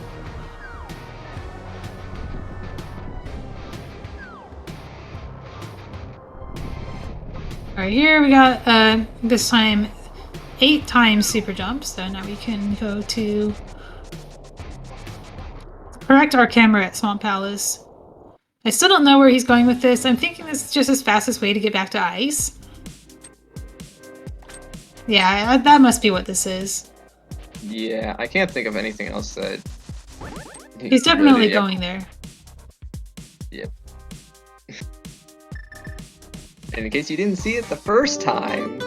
Alright, here we got, this time, 8 times super jump, so now we can go to correct our camera at Swamp Palace. I still don't know where he's going with this. I'm thinking this is just his fastest way to get back to ice. Yeah, that must be what this is. Yeah, I can't think of anything else that... He's definitely going there. Yep. And in case you didn't see it the first time,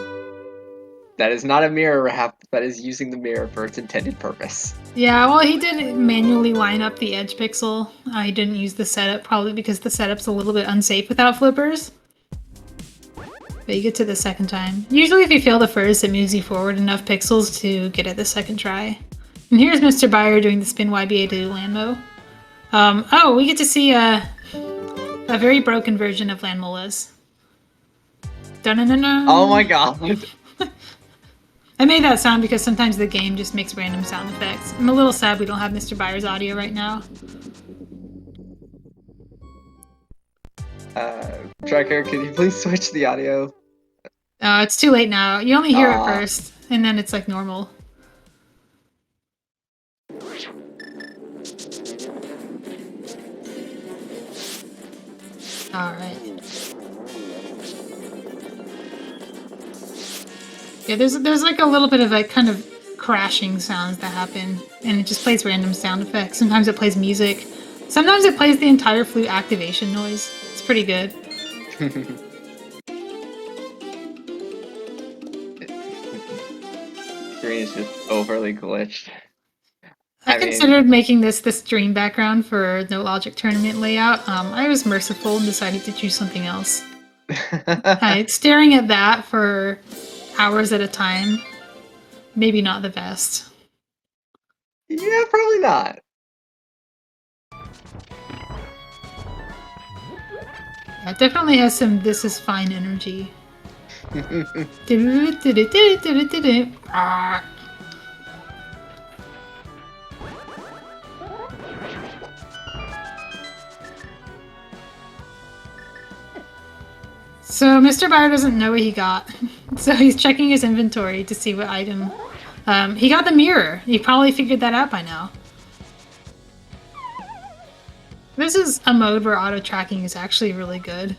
that is not a mirror wrap, that is using the mirror for its intended purpose. Yeah, well, he did manually line up the edge pixel. He didn't use the setup, probably because the setup's a little bit unsafe without flippers. But you get to the second time. Usually if you fail the first, it moves you forward enough pixels to get it the second try. And here's Mr. Buyer doing the spin YBA to Landmo. Oh, we get to see a very broken version of Landmola's. Dun-dun-dun-dun. Oh my god. I made that sound because sometimes the game just makes random sound effects. I'm a little sad we don't have Mr. Buyer's audio right now. Tracker, can you please switch the audio? It's too late now. You only hear it first, and then it's like normal. Alright. Yeah, there's like a little bit of like kind of crashing sounds that happen, and it just plays random sound effects. Sometimes it plays music. Sometimes it plays the entire flute activation noise. It's pretty good. Screen is just overly glitched. I I mean, considered making this the stream background for No Logic tournament layout. I was merciful and decided to choose something else. Staring at that for hours at a time, maybe not the best. yeah, probably not. Yeah, it definitely has some "this is fine" energy. Ah. So Mr. Buyer doesn't know what he got, so he's checking his inventory to see what item. He got the mirror. He probably figured that out by now. This is a mode where auto-tracking is actually really good.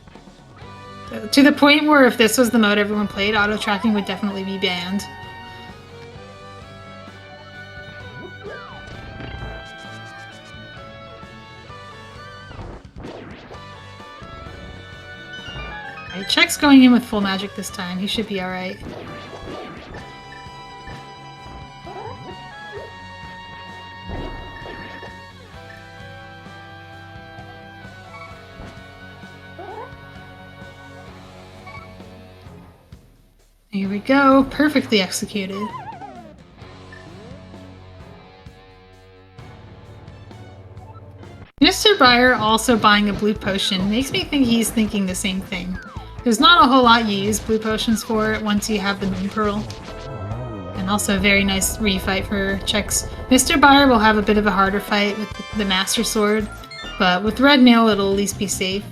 To the point where if this was the mode everyone played, auto-tracking would definitely be banned. Alright, Check's going in with full magic this time. He should be alright. Here we go. Perfectly executed. Mr. Buyer also buying a blue potion makes me think he's thinking the same thing. There's not a whole lot you use blue potions for once you have the Moon Pearl. And also a very nice refight for Checks. Mr. Buyer will have a bit of a harder fight with the Master Sword, but with Red Mail it'll at least be safe.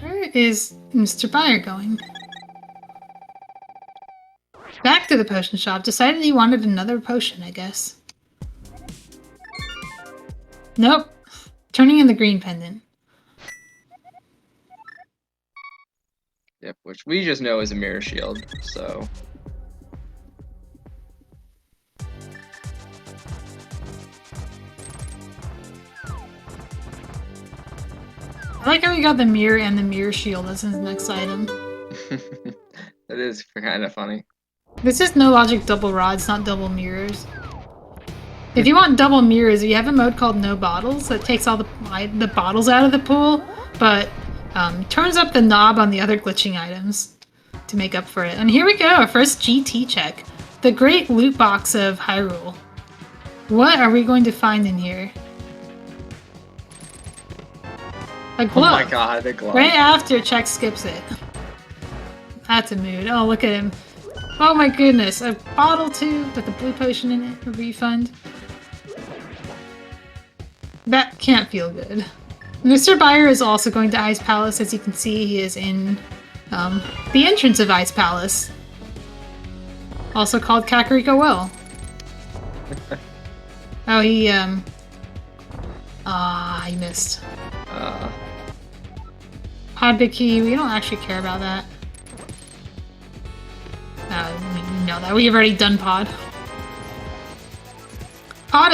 Where is Mr. Buyer going? Back to the potion shop. Decided he wanted another potion, I guess. Nope. Turning in the green pendant. Yep, which we just know is a mirror shield, so. I like how he got the mirror and the mirror shield as his next item. That is kind of funny. This is No Logic double rods, not double mirrors. If you want double mirrors, you have a mode called No Bottles that takes all the bottles out of the pool, but turns up the knob on the other glitching items to make up for it. And here we go, our first GT check. The great loot box of Hyrule. What are we going to find in here? A glove. Oh my god, the glove. Right after Check skips it. That's a mood. Oh, look at him. Oh my goodness, a bottle too with a blue potion in it, a refund. That can't feel good. Mr. Buyer is also going to Ice Palace. As you can see, he is in the entrance of Ice Palace. Also called Kakariko Well. Oh, he missed. Pod Big Key, we don't actually care about that. We know that. We've already done Pod. Pod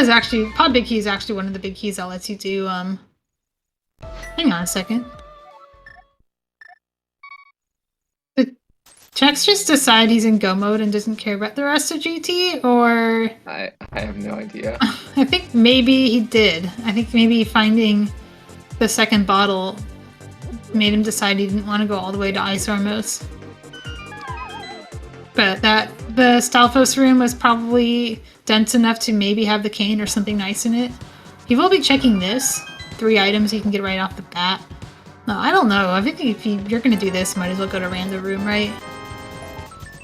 Big Key is actually one of the big keys that lets you do, hang on a second. Did Chex just decide he's in Go mode and doesn't care about the rest of GT, or... I have no idea. I think maybe he did. I think maybe finding the second bottle made him decide he didn't want to go all the way to Ice Armos. But the Stalfos room was probably dense enough to maybe have the cane or something nice in it. He will be checking this. 3 items you can get right off the bat. No, I don't know. I think if you're gonna do this, might as well go to Random Room, right?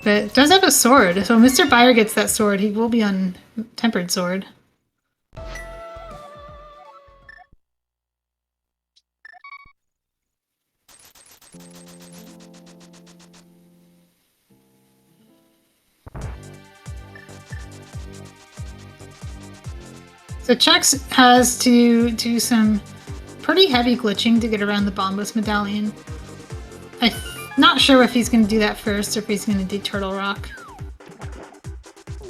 But it does have a sword, so Mr. Buyer gets that sword. He will be on Tempered Sword. So Chex has to do some pretty heavy glitching to get around the Bombos medallion. I'm not sure if he's going to do that first or if he's going to do Turtle Rock.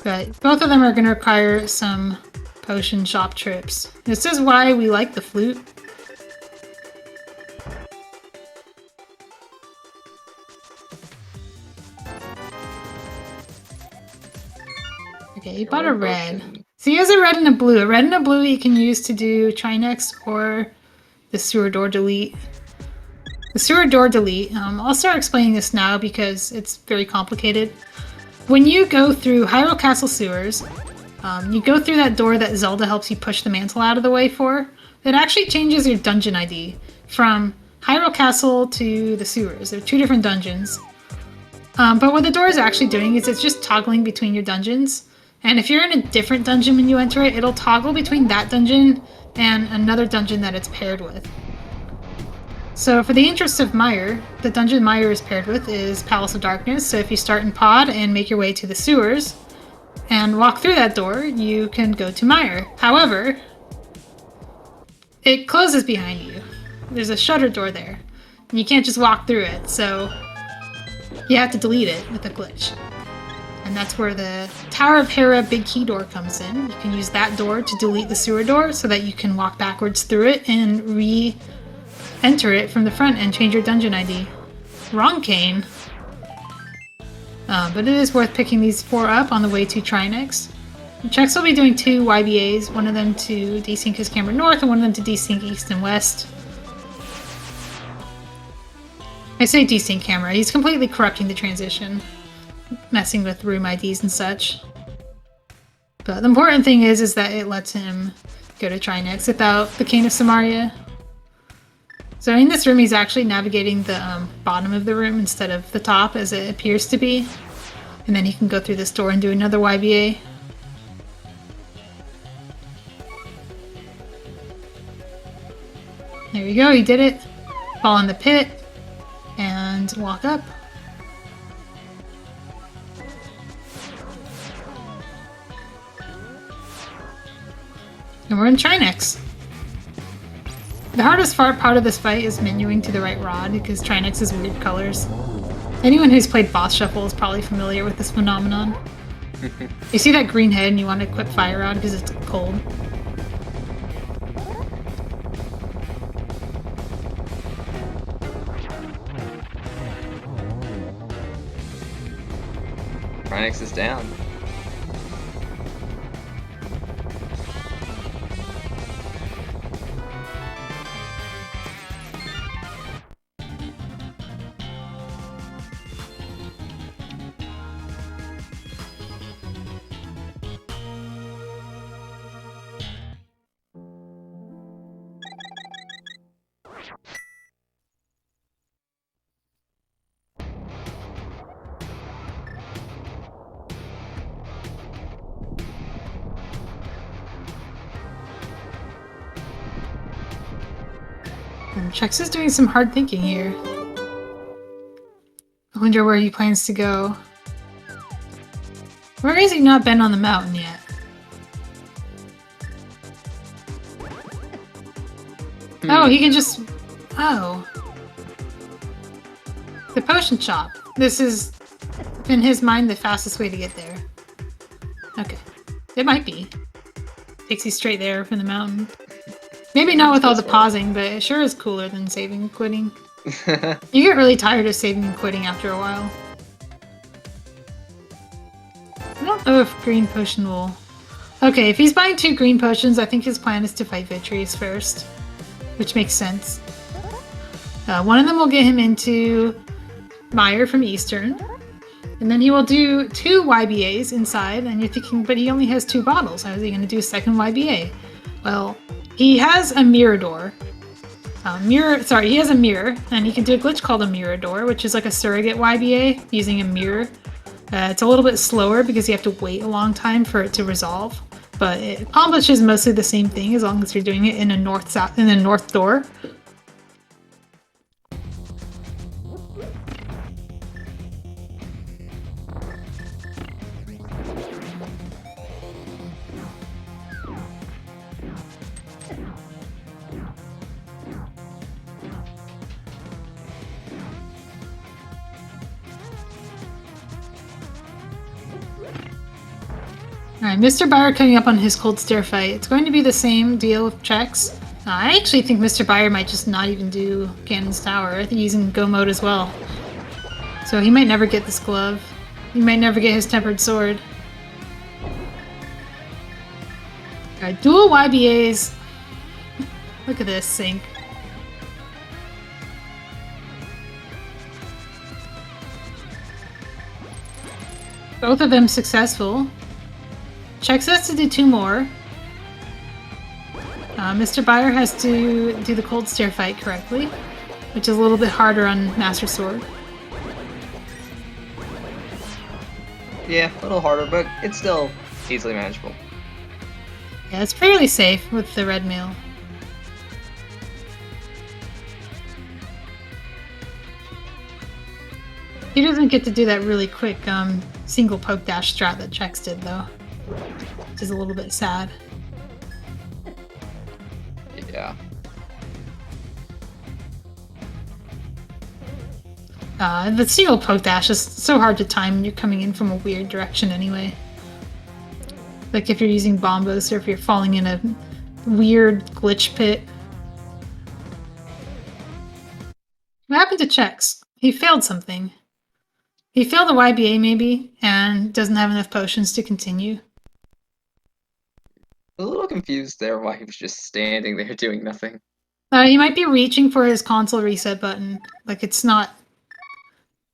But both of them are going to require some potion shop trips. This is why we like the flute. Okay, he bought a red. So he has a red and a blue. A red and a blue he can use to do Trinex or the sewer door delete. The sewer door delete, I'll start explaining this now because it's very complicated. When you go through Hyrule Castle sewers, you go through that door that Zelda helps you push the mantle out of the way for. It actually changes your dungeon ID from Hyrule Castle to the sewers. There are two different dungeons. But what the door is actually doing is it's just toggling between your dungeons. And if you're in a different dungeon when you enter it, it'll toggle between that dungeon and another dungeon that it's paired with. So for the interest of Mire, the dungeon Mire is paired with is Palace of Darkness. So if you start in Pod and make your way to the sewers and walk through that door, you can go to Mire. However, it closes behind you. There's a shutter door there. And you can't just walk through it, so you have to delete it with a glitch. And that's where the Tower of Hera big key door comes in. You can use that door to delete the sewer door so that you can walk backwards through it and re-enter it from the front and change your dungeon ID. Wrong cane. But it is worth picking these 4 up on the way to Trinex. Chex will be doing 2 YBAs, one of them to desync his camera north and one of them to desync east and west. I say desync camera, he's completely corrupting the transition, messing with room IDs and such. But the important thing is that it lets him go to Trinex without the Cane of Samaria. So in this room he's actually navigating the bottom of the room instead of the top as it appears to be. And then he can go through this door and do another YBA. There we go, he did it. Fall in the pit and walk up. And we're in Trinex. The hardest part of this fight is menuing to the right rod because Trinex is weird colors. Anyone who's played Boss Shuffle is probably familiar with this phenomenon. You see that green head and you want to equip Fire Rod because it's cold. Trinex is down. And Chex is doing some hard thinking here. I wonder where he plans to go. Where has he not been on the mountain yet? Oh, he can just... Oh. The potion shop. This is, in his mind, the fastest way to get there. Okay. It might be. Takes you straight there from the mountain. Maybe not with all the pausing, but it sure is cooler than saving and quitting. You get really tired of saving and quitting after a while. I don't know if green potion will... Okay, if he's buying 2 green potions, I think his plan is to fight Vitreous first. Which makes sense. One of them will get him into Mire from Eastern. And then he will do 2 YBAs inside, and you're thinking, but he only has 2 bottles. How is he going to do a second YBA? Well, he has a mirror door. He has a mirror, and he can do a glitch called a mirror door, which is like a surrogate YBA using a mirror. It's a little bit slower because you have to wait a long time for it to resolve, but it accomplishes mostly the same thing as long as you're doing it in a north door. Alright, Mr. Buyer coming up on his cold stare fight. It's going to be the same deal with checks. I actually think Mr. Buyer might just not even do Ganon's Tower. I think he's in go mode as well. So he might never get this glove. He might never get his tempered sword. Alright, dual YBAs. Look at this sync. Both of them successful. Chex has to do 2 more. Mr. Buyer has to do the cold stare fight correctly, which is a little bit harder on Master Sword. Yeah, a little harder, but it's still easily manageable. Yeah, it's fairly safe with the red mail. He doesn't get to do that really quick single poke dash strat that Chex did, though, which is a little bit sad. Yeah. The single poke dash is so hard to time when you're coming in from a weird direction anyway. Like if you're using bombos or if you're falling in a weird glitch pit. What happened to Chex? He failed something. He failed the YBA maybe, and doesn't have enough potions to continue. A little confused there why he was just standing there doing nothing. He might be reaching for his console reset button. Like, it's not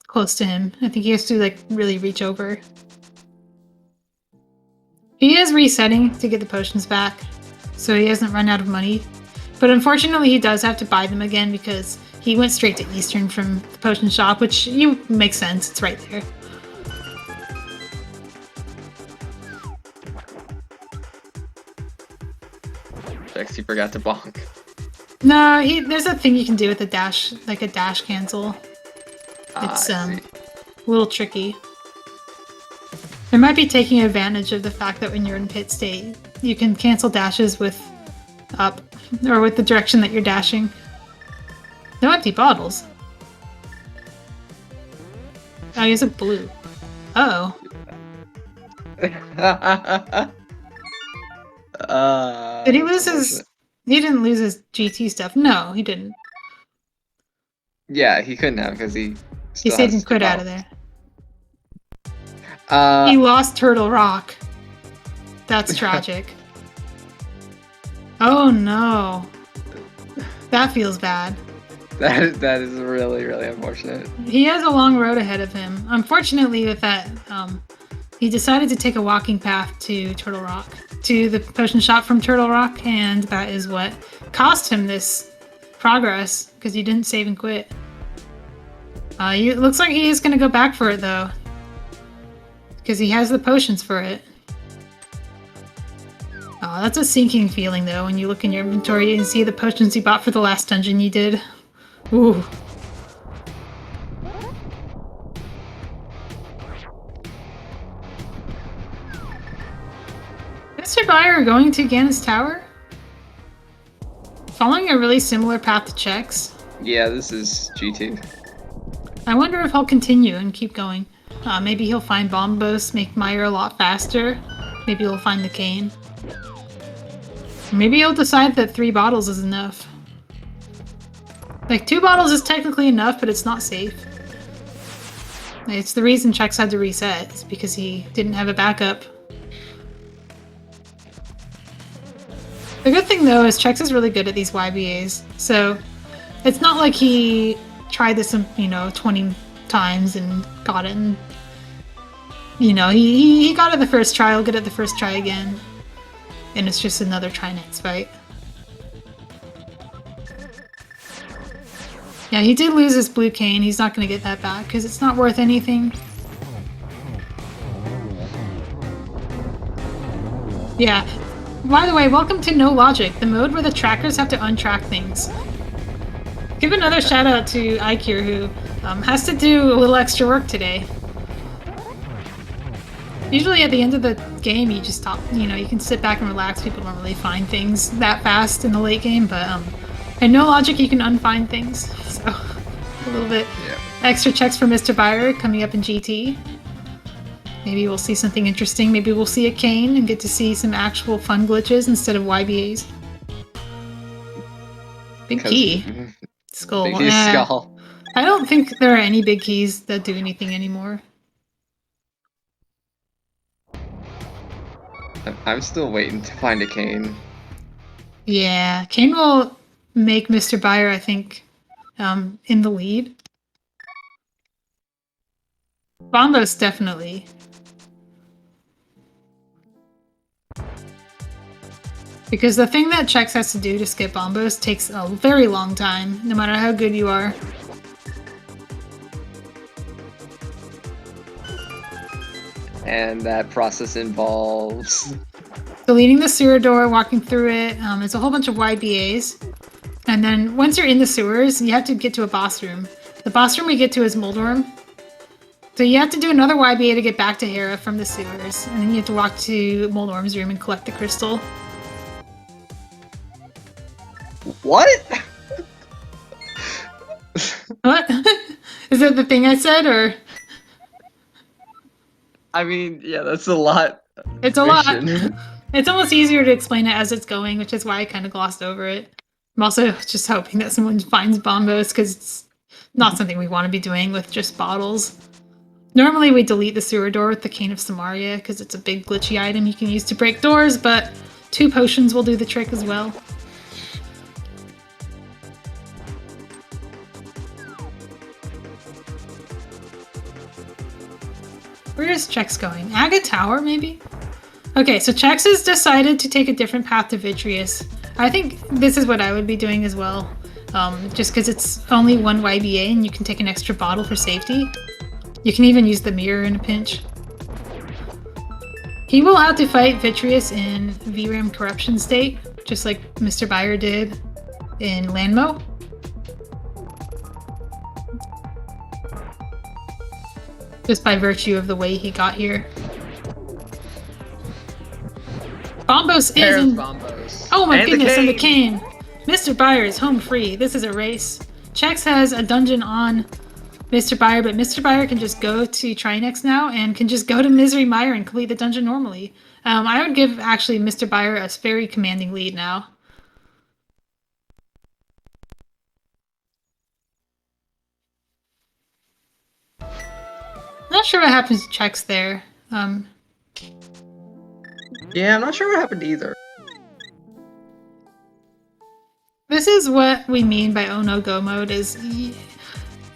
close to him. I think he has to, like, really reach over. He is resetting to get the potions back, so he hasn't run out of money. But unfortunately, he does have to buy them again because he went straight to Eastern from the potion shop, which makes sense. It's right there. Chex, he forgot to bonk. No, there's a thing you can do with a dash, like a dash cancel. It's a little tricky. They might be taking advantage of the fact that when you're in pit state, you can cancel dashes with up, or with the direction that you're dashing. No empty bottles. Oh, he has a blue. Uh-oh. Did he lose his... He didn't lose his GT stuff. No, he didn't. Yeah, he couldn't have because he still said he quit out of there. He He lost Turtle Rock. That's tragic. Oh no. That feels bad. That is really, really unfortunate. He has a long road ahead of him. Unfortunately, with that, he decided to take a walking path to Turtle Rock, to the potion shop from Turtle Rock, and that is what cost him this progress, because he didn't save and quit. It looks like he is going to go back for it, though, because he has the potions for it. Oh, that's a sinking feeling, though, when you look in your inventory and see the potions you bought for the last dungeon you did. Ooh. Mr. Buyer going to Ganon's Tower? Following a really similar path to Chex. Yeah, this is G2. I wonder if he'll continue and keep going. Maybe he'll find Bombos, make Meyer a lot faster. Maybe he'll find the cane. Maybe he'll decide that 3 bottles is enough. Like, 2 bottles is technically enough, but it's not safe. It's the reason Chex had to reset. It's because he didn't have a backup. The good thing, though, is Chex is really good at these YBAs. So, it's not like he tried this, 20 times and got it. And, he got it the first try, he'll get it the first try again. And it's just another try next fight. Yeah, he did lose his blue cane. He's not going to get that back because it's not worth anything. Yeah. By the way, welcome to No Logic, the mode where the trackers have to untrack things. Give another shout out to Ikir, who has to do a little extra work today. Usually at the end of the game, you just stop, you can sit back and relax. People don't really find things that fast in the late game, but in No Logic, you can unfind things. So, a little bit extra checks for Mr. Buyer coming up in GT. Maybe we'll see something interesting. Maybe we'll see a cane and get to see some actual fun glitches instead of YBAs. Big key. Skull. Big key skull. I don't think there are any big keys that do anything anymore. I'm still waiting to find a cane. Yeah, cane will make Mr. Byer, I think, in the lead. Bombos, definitely. Because the thing that Chex has to do to skip Bombos takes a very long time, no matter how good you are. And that process involves... deleting the sewer door, walking through it. It's a whole bunch of YBAs. And then once you're in the sewers, you have to get to a boss room. The boss room we get to is Moldorm. So you have to do another YBA to get back to Hera from the sewers. And then you have to walk to Moldorm's room and collect the crystal. What? What? Is that the thing I said, or...? I mean, yeah, that's a lot. It's a lot. It's almost easier to explain it as it's going, which is why I kind of glossed over it. I'm also just hoping that someone finds Bombos, because it's not something we want to be doing with just bottles. Normally we delete the sewer door with the Cane of Samaria, because it's a big glitchy item you can use to break doors, but 2 potions will do the trick as well. Where is Chex going? Aga Tower, maybe? Okay, so Chex has decided to take a different path to Vitreous. I think this is what I would be doing as well. Just because it's only 1 YBA and you can take an extra bottle for safety. You can even use the mirror in a pinch. He will have to fight Vitreous in VRAM corruption state, just like Mr. Byer did in Lanmo. Just by virtue of the way he got here. Bombos is in... Bombos. Oh my And goodness, and the cane! Mr. Byer is home free. This is a race. Chex has a dungeon on Mr. Byer, but Mr. Byer can just go to Trinex now and can just go to Misery Mire and complete the dungeon normally. I would give, actually, Mr. Byer a very commanding lead now. Not sure what happens to Chex there. Yeah, I'm not sure what happened either. This is what we mean by Oh No Go mode, is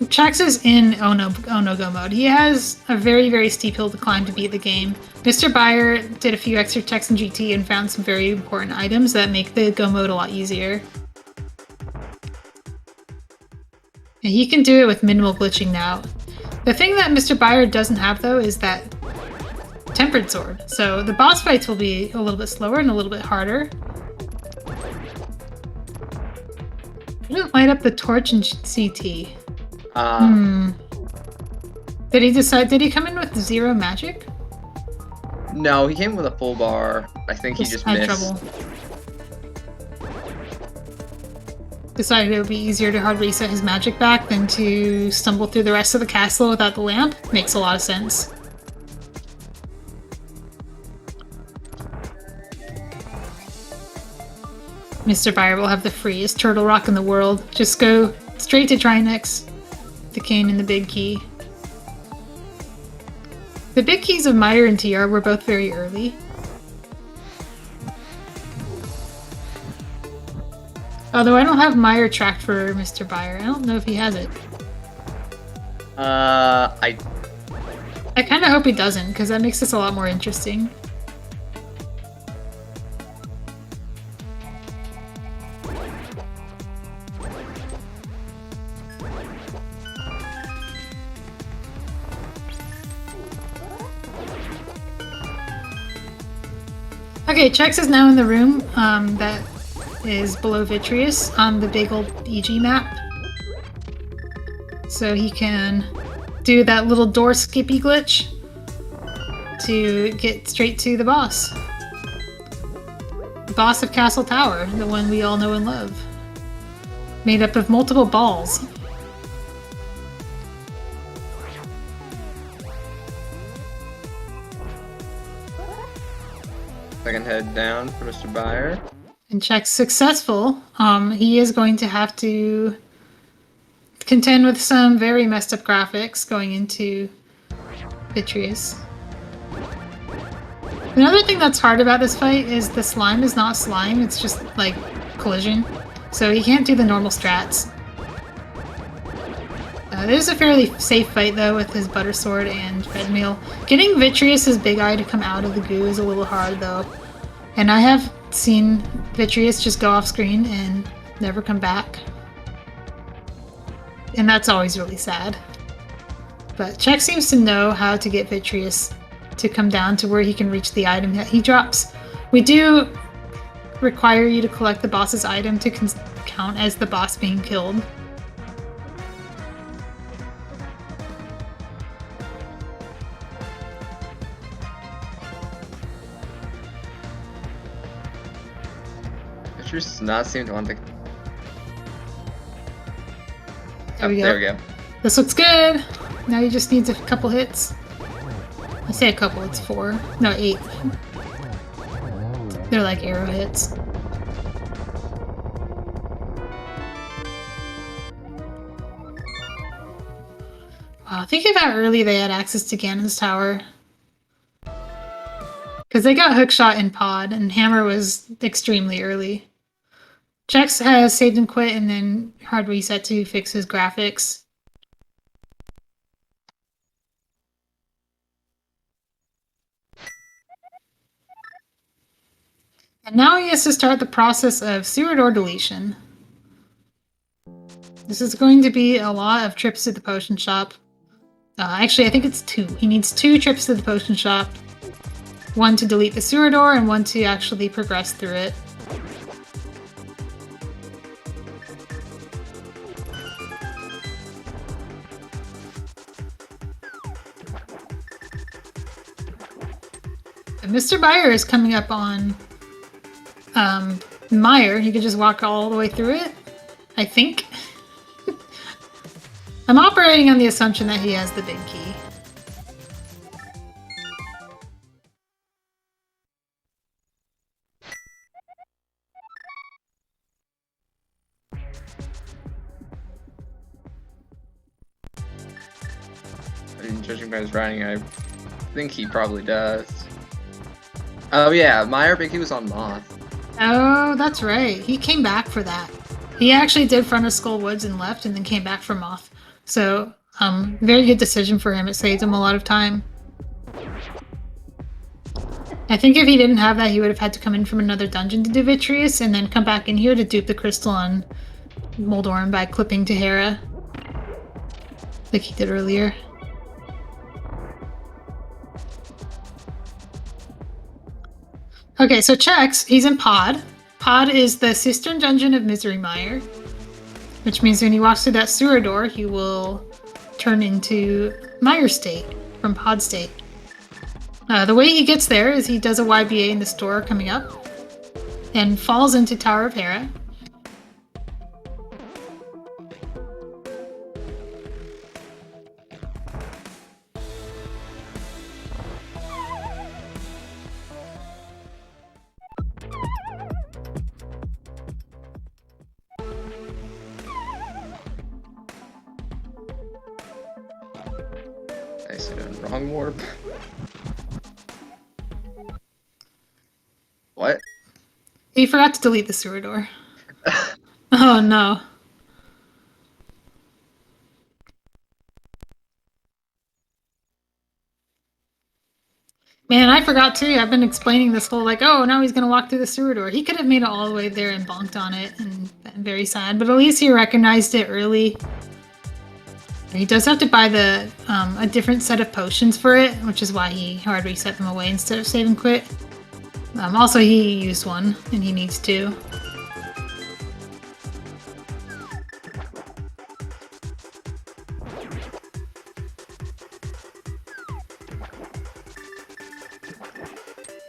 Chex is in Oh No Go mode. He has a very, very steep hill to climb to beat the game. Mr. Byer did a few extra checks in GT and found some very important items that make the Go mode a lot easier. And he can do it with minimal glitching now. The thing that Mr. Byer doesn't have, though, is that Tempered Sword. So the boss fights will be a little bit slower and a little bit harder. I didn't light up the torch in CT. Did he come in with 0 magic? No, he came with a full bar. I think he just had missed. trouble. Decided it would be easier to hard reset his magic back than to stumble through the rest of the castle without the lamp. Makes a lot of sense. Mr. Byer will have the freest turtle rock in the world. Just go straight to Trinex, the cane and the big key. The big keys of Meyer and TR were both very early. Although I don't have Meyer tracked for Mr. Byer. I don't know if he has it. I kind of hope he doesn't, because that makes this a lot more interesting. Okay, Chex is now in the room that is below Vitreous on the big old EG map. So he can do that little door skippy glitch to get straight to the boss. The boss of Castle Tower, the one we all know and love. Made up of multiple balls. second head down for Mr. Buyer. And check successful. He is going to have to contend with some very messed up graphics going into Vitreous. Another thing that's hard about this fight is the slime is not slime, it's just like collision. So he can't do the normal strats. It is a fairly safe fight though with his butter sword and red meal. Getting Vitreous's big eye to come out of the goo is a little hard though. And I have seen Vitreous just go off screen and never come back. And that's always really sad. But Check seems to know how to get Vitreous to come down to where he can reach the item that he drops. We do require you to collect the boss's item to count as the boss being killed. Vitreous does not seem to want to... There we go. There we go. This looks good! Now he just needs a couple hits. I say a couple, it's 4. No, 8. They're like arrow hits. Wow, think of how early they had access to Ganon's Tower. Because they got hookshot in pod, and Hammer was extremely early. Chex has saved and quit, and then hard reset to fix his graphics. And now he has to start the process of sewer door deletion. This is going to be a lot of trips to the potion shop. Actually, I think it's 2. He needs 2 trips to the potion shop. 1 to delete the sewer door, and 1 to actually progress through it. And Mr. Buyer is coming up on Meyer. He could just walk all the way through it, I think. I'm operating on the assumption that he has the big key. Judging by his writing, I think he probably does. Oh yeah, Meyer Biggie was on Moth. Oh, that's right. He came back for that. He actually did Front of Skull Woods and left, and then came back for Moth. So, very good decision for him. It saved him a lot of time. I think if he didn't have that, he would have had to come in from another dungeon to do Vitreous, and then come back in here to dupe the crystal on Moldorm by clipping to Hera. Like he did earlier. Okay, so Chex, he's in Pod. Pod is the Cistern Dungeon of Misery Mire, which means when he walks through that sewer door, he will turn into Mire State from Pod State. The way he gets there is he does a YBA in the store coming up and falls into Tower of Hera. I said wrong warp. What? He forgot to delete the sewer door. Oh no. Man, I forgot too. I've been explaining this whole like, oh, now he's gonna walk through the sewer door. He could have made it all the way there and bonked on it, and I'm very sad. But at least he recognized it early. He does have to buy the a different set of potions for it, which is why he hard reset them away instead of save and quit. Also, he used one, and he needs 2.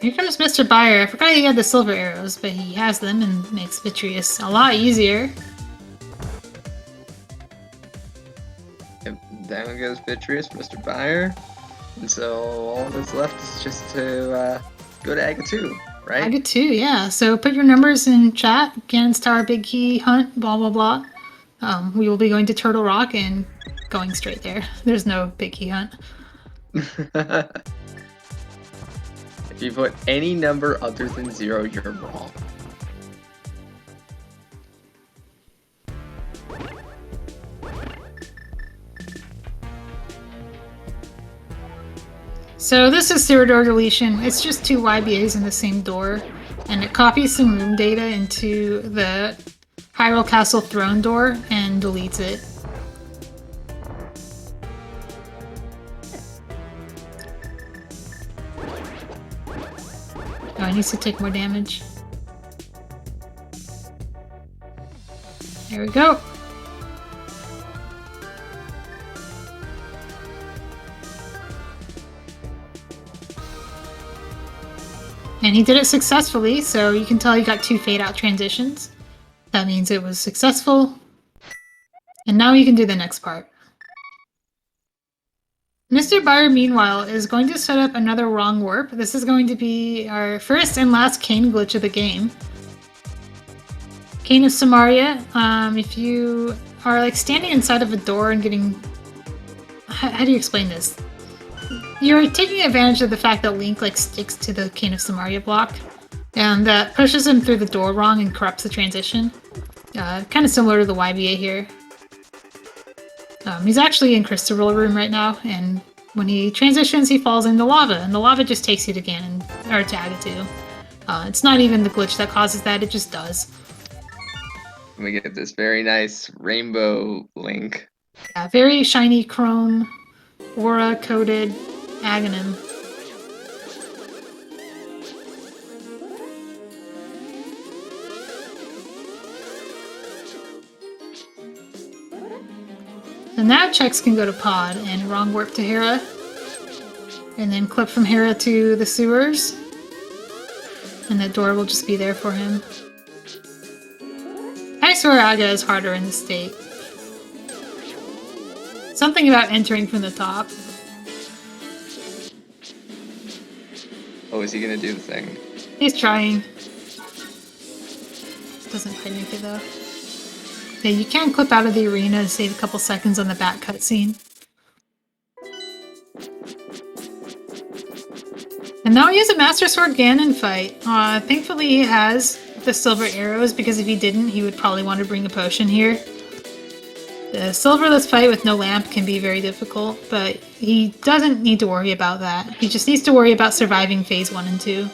Here comes Mr. Buyer. I forgot he had the silver arrows, but he has them and makes Vitreous a lot easier. Yep, down goes Vitreous, Mr. Buyer. And so all that's left is just to go to Aga 2. right? I get 2, yeah. So put your numbers in chat. Ganon's Tower, Big Key, Hunt, blah, blah, blah. We will be going to Turtle Rock and going straight there. There's no Big Key Hunt. If you put any number other than 0, you're wrong. So this is sewer door deletion. It's just 2 YBAs in the same door, and it copies some room data into the Hyrule Castle throne door and deletes it. Oh, it needs to take more damage. There we go. And he did it successfully, so you can tell he got 2 fade-out transitions. That means it was successful. And now you can do the next part. Mr. Byer, meanwhile, is going to set up another wrong warp. This is going to be our first and last Cane glitch of the game. Cane of Samaria. If you are like standing inside of a door and getting... How do you explain this? You're taking advantage of the fact that Link like sticks to the Cane of Samaria block, and that pushes him through the door wrong and corrupts the transition. Kind of similar to the YBA here. He's actually in Crystal Roll Room right now, and when he transitions, he falls into lava, and the lava just takes you to Ganon, or to Agatu. It's not even the glitch that causes that, it just does. We get this very nice rainbow Link. Yeah, very shiny chrome, aura-coated Aghanim. So now Chex can go to Pod and wrong warp to Hera. And then clip from Hera to the sewers. And that door will just be there for him. I swear Aga is harder in this state. Something about entering from the top. Oh, is he gonna do the thing? He's trying. Doesn't quite make it though. Yeah, you can clip out of the arena to save a couple seconds on the back cutscene. And now he has a Master Sword Ganon fight. Thankfully he has the silver arrows, because if he didn't, he would probably want to bring a potion here. The silverless fight with no lamp can be very difficult, but he doesn't need to worry about that. He just needs to worry about surviving phase 1 and 2.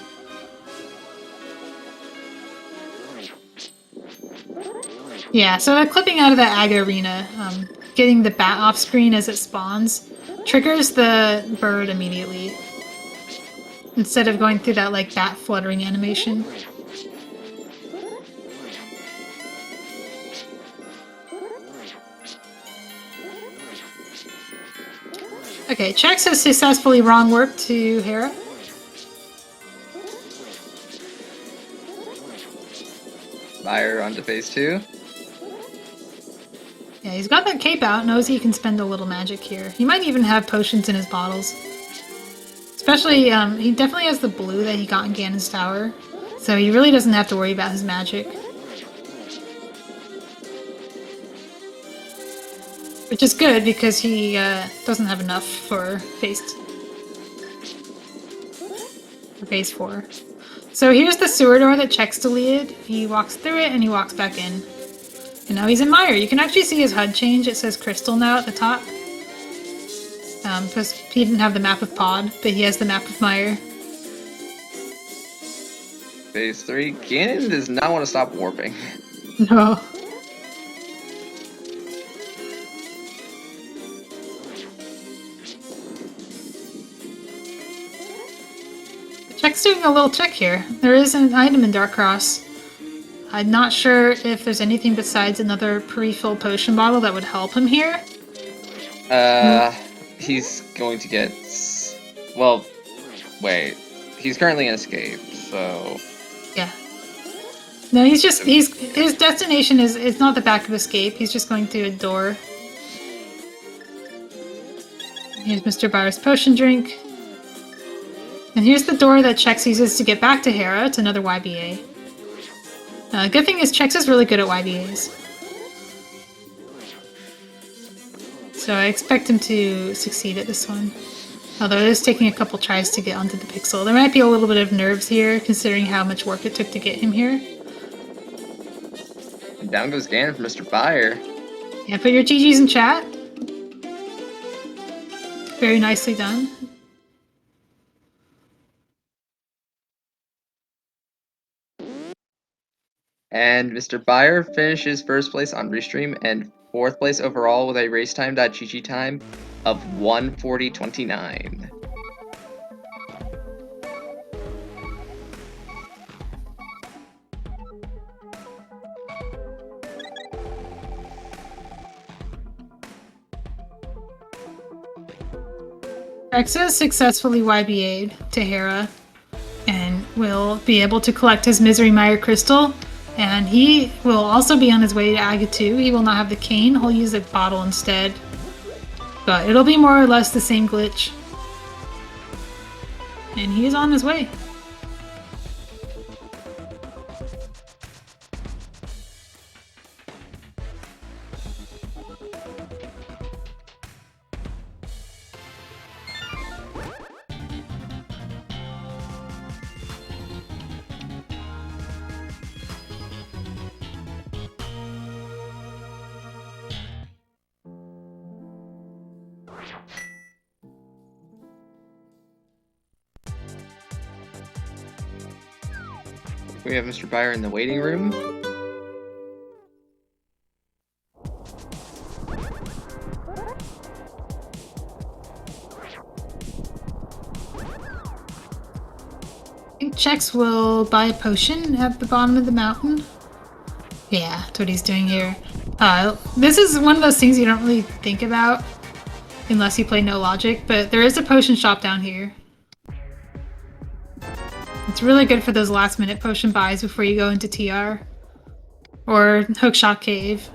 Yeah, so clipping out of the Aga arena, getting the bat off screen as it spawns, triggers the bird immediately, instead of going through that like bat fluttering animation. Okay, Chex has successfully wrong warped to Hera. Fire onto phase 2. Yeah, he's got that cape out, knows he can spend a little magic here. He might even have potions in his bottles. Especially, he definitely has the blue that he got in Ganon's Tower, so he really doesn't have to worry about his magic. Which is good, because he doesn't have enough for phase 4. So here's the sewer door that Chex deleted. He walks through it, and he walks back in. And now he's in Mire. You can actually see his HUD change. It says Crystal now at the top. Because he didn't have the map of Pod, but he has the map of Mire. Phase 3. Ganon does not want to stop warping. No. Check's doing a little check here. There is an item in Dark Cross. I'm not sure if there's anything besides another pre-filled potion bottle that would help him here. He's going to get... Well, wait. He's currently in escape, so... Yeah. No, he's just... His destination is not the back of escape. He's just going to a door. Here's Mr. Byer's potion drink. And here's the door that Chex uses to get back to Hera. It's another YBA. Good thing is Chex is really good at YBAs. So I expect him to succeed at this one. Although it is taking a couple tries to get onto the pixel. There might be a little bit of nerves here, considering how much work it took to get him here. And down goes Ganon for Mr. Fire. Yeah, put your GGs in chat. Very nicely done. And Mr. Byer finishes first place on Restream and fourth place overall with a racetime.gg time of 1:40.29. Rex successfully YBA'd to Hera and will be able to collect his Misery Mire Crystal. And he will also be on his way to Aga 2. He will not have the cane, he'll use a bottle instead. But it'll be more or less the same glitch. And he is on his way. We have Mr. Byer in the waiting room. I think Chex will buy a potion at the bottom of the mountain. Yeah, that's what he's doing here. This is one of those things you don't really think about unless you play No Logic, but there is a potion shop down here. It's really good for those last minute potion buys before you go into TR. Or Hookshot Cave.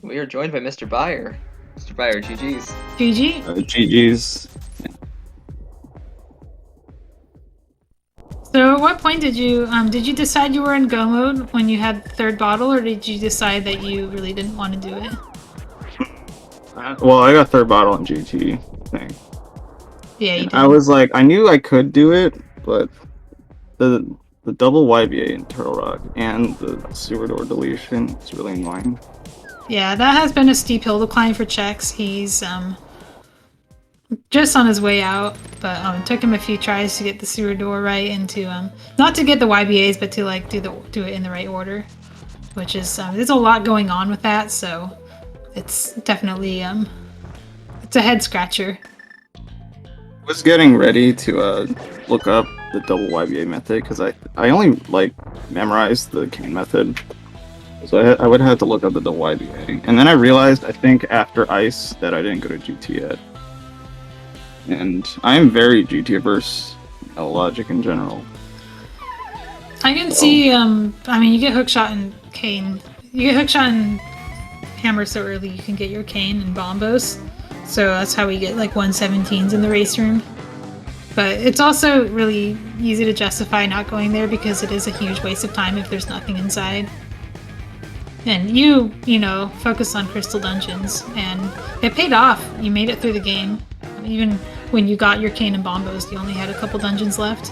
We are joined by Mr. Byer. Mr. Byer, GG's. GG? GG's. So at what point did you decide you were in go mode when you had the third bottle, or did you decide that you really didn't want to do it? Well, I got third bottle in GT thing. Yeah, you did. I was like, I knew I could do it, but the double YBA in Turtle Rock and the sewer door deletion is really annoying. Yeah, that has been a steep hill to climb for Chex. He's just on his way out, but it took him a few tries to get the sewer door right and to not to get the YBAs, but to like do it in the right order, which is there's a lot going on with that, so it's definitely it's a head scratcher. I was getting ready to look up the double YBA method because I only like memorized the cane method, so I would have to look up the double YBA, and then I realized I think after Ice that I didn't go to GT yet, and I am very GT averse, logic in general. I can see I mean, you get hookshot and cane, you get hookshot and hammer so early you can get your cane and bombos. So that's how we get like 117s in the race room. But it's also really easy to justify not going there because it is a huge waste of time if there's nothing inside. And you know, focus on crystal dungeons, and it paid off. You made it through the game. Even when you got your cane and bombos, you only had a couple dungeons left.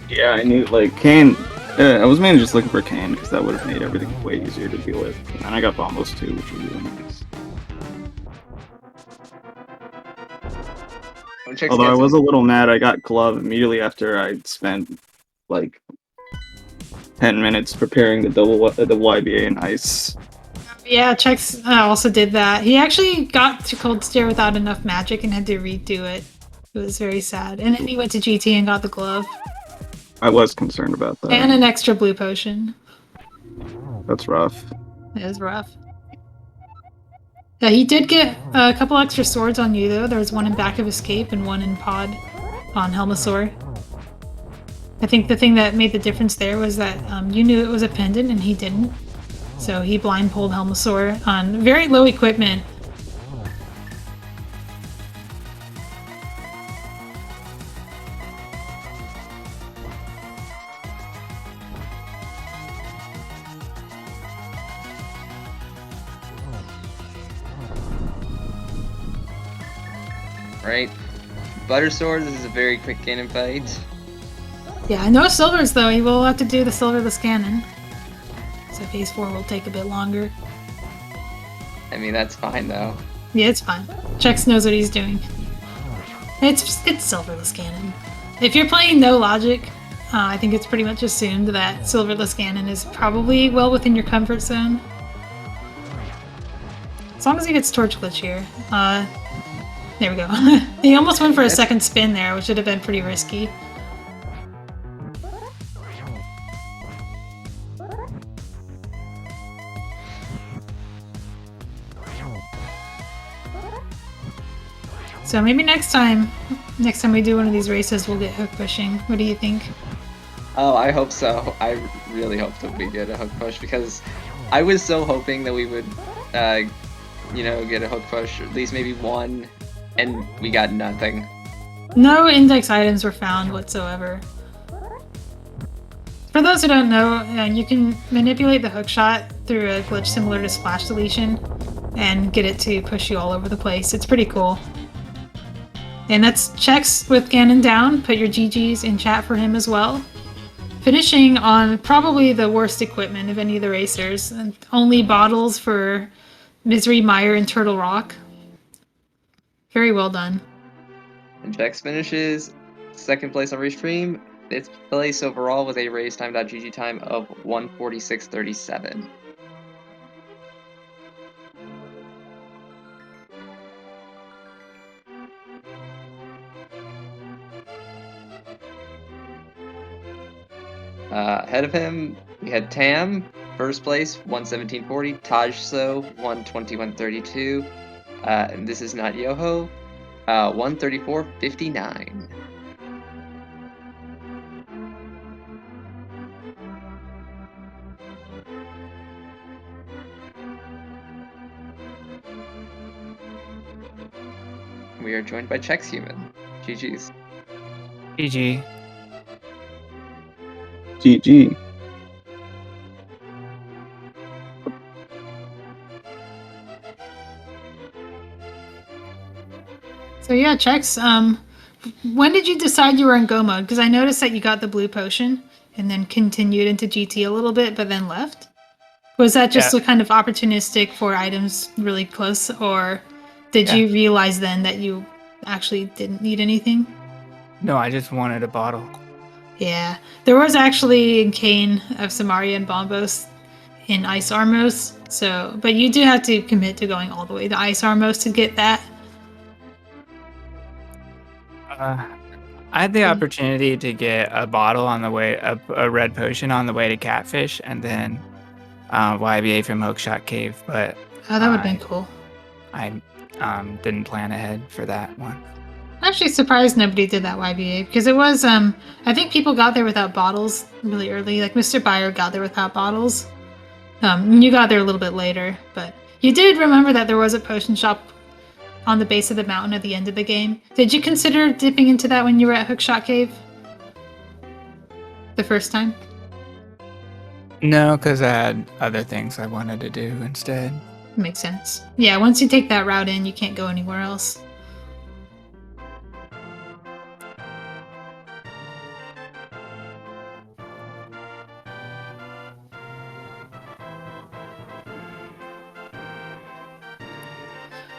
Yeah, I knew like cane. I was mainly just looking for cane because that would have made everything way easier to deal with. And I got bombos too, which was really nice. Although I was a little mad, I got glove immediately after I spent like 10 minutes preparing the YBA and Ice. Yeah, Chex also did that. He actually got to Cold Stare without enough magic and had to redo it. It was very sad. And then he went to GT and got the glove. I was concerned about that. And an extra blue potion. That's rough. It was rough. Yeah, he did get a couple extra swords on you, though. There was one in Back of Escape and one in Pod on Helmasaur. I think the thing that made the difference there was that you knew it was a pendant and he didn't. So he blind pulled Helmasaur on very low equipment. right? Buttersword, this is a very quick cannon fight. Yeah, no silvers though. He will have to do the silverless cannon. So phase 4 will take a bit longer. I mean, that's fine though. Yeah, it's fine. Chex knows what he's doing. It's silverless cannon. If you're playing no logic, I think it's pretty much assumed that silverless cannon is probably well within your comfort zone. As long as he gets torch glitch here. There we go. He almost went for a second spin there, which would have been pretty risky. So maybe next time we do one of these races, we'll get hook pushing. What do you think? Oh, I hope so. I really hope that we get a hook push because I was so hoping that we would, get a hook push, or at least maybe one, and we got nothing. No index items were found whatsoever. For those who don't know, you can manipulate the hookshot through a glitch similar to splash deletion and get it to push you all over the place. It's pretty cool. And that's Chex with Ganon down. Put your GGs in chat for him as well. Finishing on probably the worst equipment of any of the racers. And only bottles for Misery, Mire, and Turtle Rock. Very well done. And Chex finishes second place on Restream, fifth place overall with a racetime.gg time of 1:46:37. Ahead of him, we had Tam, first place, 1:17:40. Tajso, 1:21:32. And this is not Yoho, 1:34:59. We are joined by Chex Human. GG's. GG. GG. So yeah, Chex, when did you decide you were in Go mode? Because I noticed that you got the blue potion and then continued into GT a little bit, but then left. Was that just Yeah. a kind of opportunistic for items really close, or did you realize then that you actually didn't need anything? No, I just wanted a bottle. Yeah, there was actually a cane of Samaria and Bombos in Ice Armos, so, but you do have to commit to going all the way to Ice Armos to get that. I had the opportunity to get a bottle on the way, a red potion on the way to Catfish, and then YBA from Hookshot Cave, but Oh, that would have been cool. I didn't plan ahead for that one. I'm actually surprised nobody did that YBA, because it was, I think people got there without bottles really early. Like Mr. Buyer got there without bottles. You got there a little bit later, but you did remember that there was a potion shop on the base of the mountain at the end of the game. Did you consider dipping into that when you were at Hookshot Cave? The first time? No, because I had other things I wanted to do instead. Makes sense. Yeah, once you take that route in, you can't go anywhere else.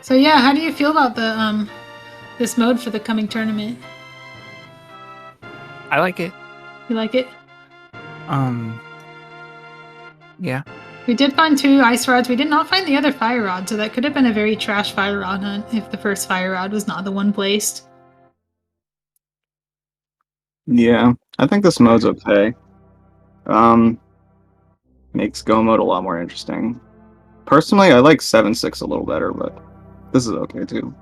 So yeah, how do you feel about the this mode for the coming tournament? I like it. You like it? Yeah. We did find 2 ice rods. We did not find the other fire rod, so that could have been a very trash fire rod hunt if the first fire rod was not the one placed. Yeah, I think this mode's okay. Makes Go mode a lot more interesting. Personally, I like 7-6 a little better, but this is okay too.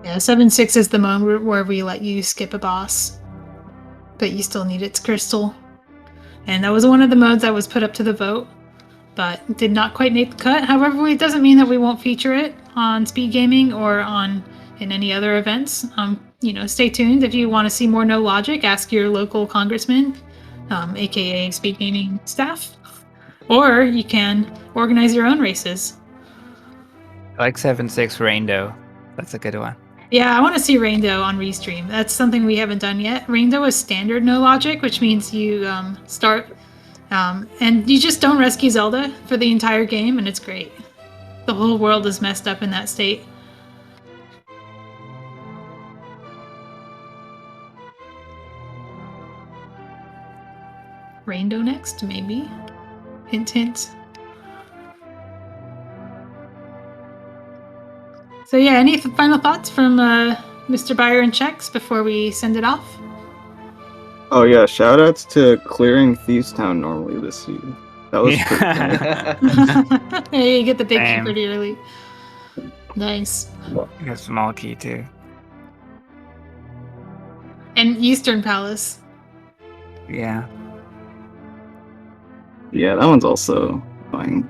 Yeah, 7-6 is the mode where we let you skip a boss, but you still need its crystal. And that was one of the modes that was put up to the vote, but did not quite make the cut. However, it doesn't mean that we won't feature it on Speed Gaming or in any other events. Stay tuned. If you want to see more No Logic, ask your local congressman, aka Speed Gaming staff, or you can organize your own races. I like 7-6 Rainbow. That's a good one. Yeah, I want to see Rainbow on Restream. That's something we haven't done yet. Rainbow is standard no logic, which means you start and you just don't rescue Zelda for the entire game, and it's great. The whole world is messed up in that state. Rainbow next, maybe. Hint, hint. So yeah, any final thoughts from Mr. Buyer and Checks before we send it off? Oh yeah, shoutouts to clearing Thieves Town normally this season. That was pretty cool. Hey, you get the big key Same. pretty early. Nice. A small key too. And Eastern Palace. Yeah. Yeah, that one's also fine.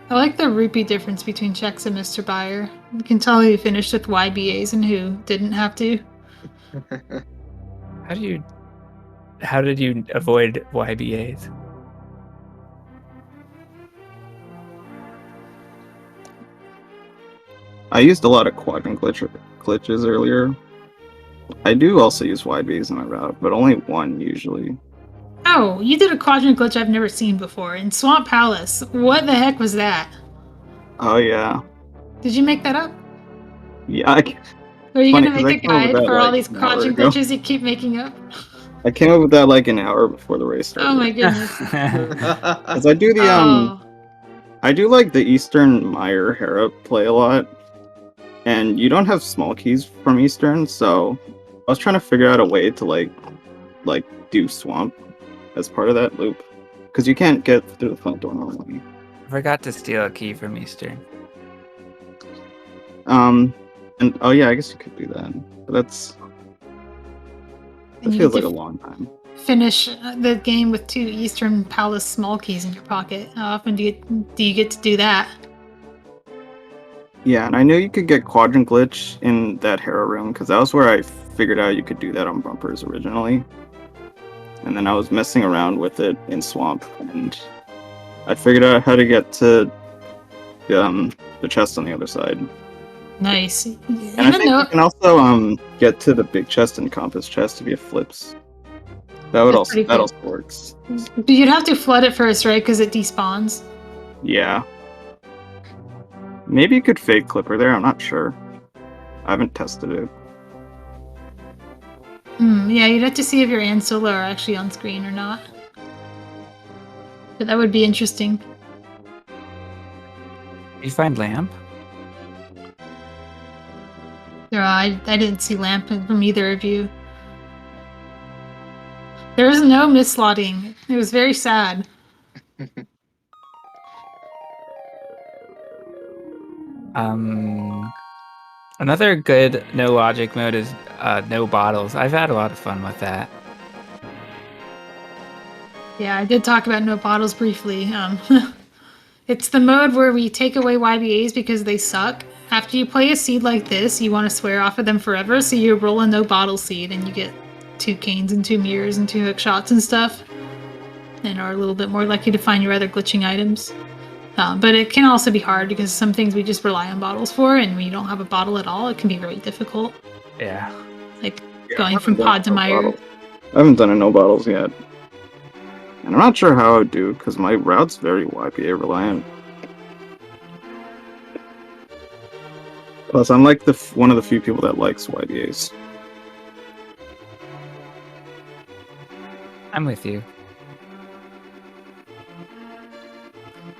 I like the rupee difference between Checks and Mr. Buyer. You can tell who finished with YBAs and who didn't have to. How did you avoid YBAs? I used a lot of quadrant glitches earlier. I do also use YBs in my route, but only one usually. Oh, you did a quadrant glitch I've never seen before in Swamp Palace. What the heck was that? Oh yeah. Did you make that up? Yeah, Are you Funny, gonna 'cause make a I came up with guide that, for all like, these an hour quadrant ago. glitches you keep making up? I came up with that like an hour before the race started. Oh my goodness. Cause I do the Oh. I do like the Eastern Meyer Hera play a lot, and you don't have small keys from Eastern, so I was trying to figure out a way to like do Swamp as part of that loop, because you can't get through the front door normally. I forgot to steal a key from Eastern. And oh yeah, I guess you could do that, but that And you feels get like a to long time. finish the game with 2 Eastern Palace small keys in your pocket. How often do you get to do that? Yeah, and I knew you could get quadrant glitch in that Hera room, because that was where I figured out you could do that on bumpers originally. And then I was messing around with it in Swamp, and I figured out how to get to the chest on the other side. Nice. And I think you can also get to the big chest and compass chest if you have flips. That would That's also pretty that cool. also works. But you'd have to flood it first, right? Because it despawns. Yeah. Maybe you could fake Clipper there, I'm not sure. I haven't tested it. Yeah, you'd have to see if your Ansula are actually on screen or not. But that would be interesting. Did you find Lamp? I didn't see Lamp from either of you. There was no mislotting. It was very sad. Another good no logic mode is no bottles. I've had a lot of fun with that. Yeah, I did talk about no bottles briefly. It's the mode where we take away YBAs because they suck. After you play a seed like this, you want to swear off of them forever, so you roll a no bottle seed and you get 2 canes and 2 mirrors and 2 hook shots and stuff, and are a little bit more likely to find your other glitching items. But it can also be hard because some things we just rely on bottles for, and when you don't have a bottle at all, it can be very difficult. Yeah. Like Yeah, going I from haven't pod to done no mire. bottles. I haven't done a no bottles yet. And I'm not sure how I would do, because my route's very YPA reliant. Plus, I'm like one of the few people that likes YBAs. I'm with you.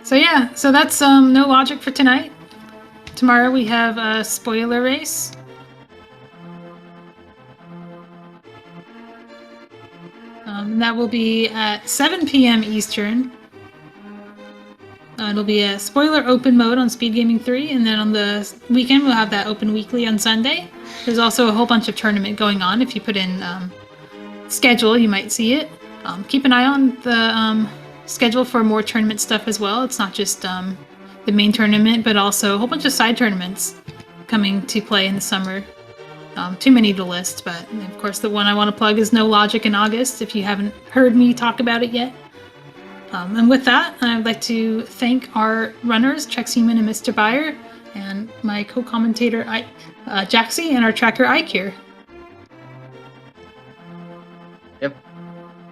So yeah, so that's no logic for tonight. Tomorrow we have a spoiler race. That will be at 7 p.m. Eastern. It'll be a spoiler open mode on Speed Gaming 3, and then on the weekend we'll have that open weekly on Sunday. There's also a whole bunch of tournament going on. If you put in schedule, you might see it. Keep an eye on the schedule for more tournament stuff as well. It's not just the main tournament, but also a whole bunch of side tournaments coming to play in the summer. Too many to list, but of course the one I want to plug is No Logic in August, if you haven't heard me talk about it yet. And with that, I'd like to thank our runners, Cheximan and Mr. Byer, and my co-commentator, Jaxie, and our tracker, Ike here. Yep.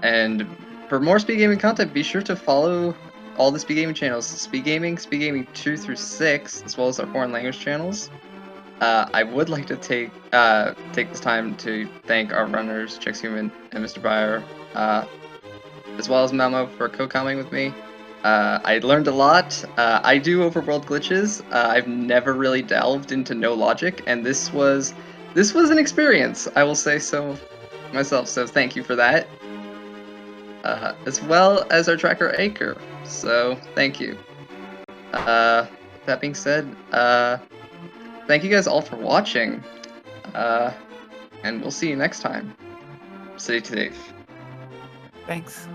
And for more speed gaming content, be sure to follow all the speed gaming channels: Speed Gaming 2 through 6, as well as our foreign language channels. I would like to take this time to thank our runners, Cheximan and Mr. Byer, as well as Memo for co-commenting with me. I learned a lot. I do overworld glitches. I've never really delved into no logic, and this was an experience. I will say so myself. So thank you for that. As well as our tracker Acre. So thank you. That being said, thank you guys all for watching. And we'll see you next time. Stay safe. Thanks.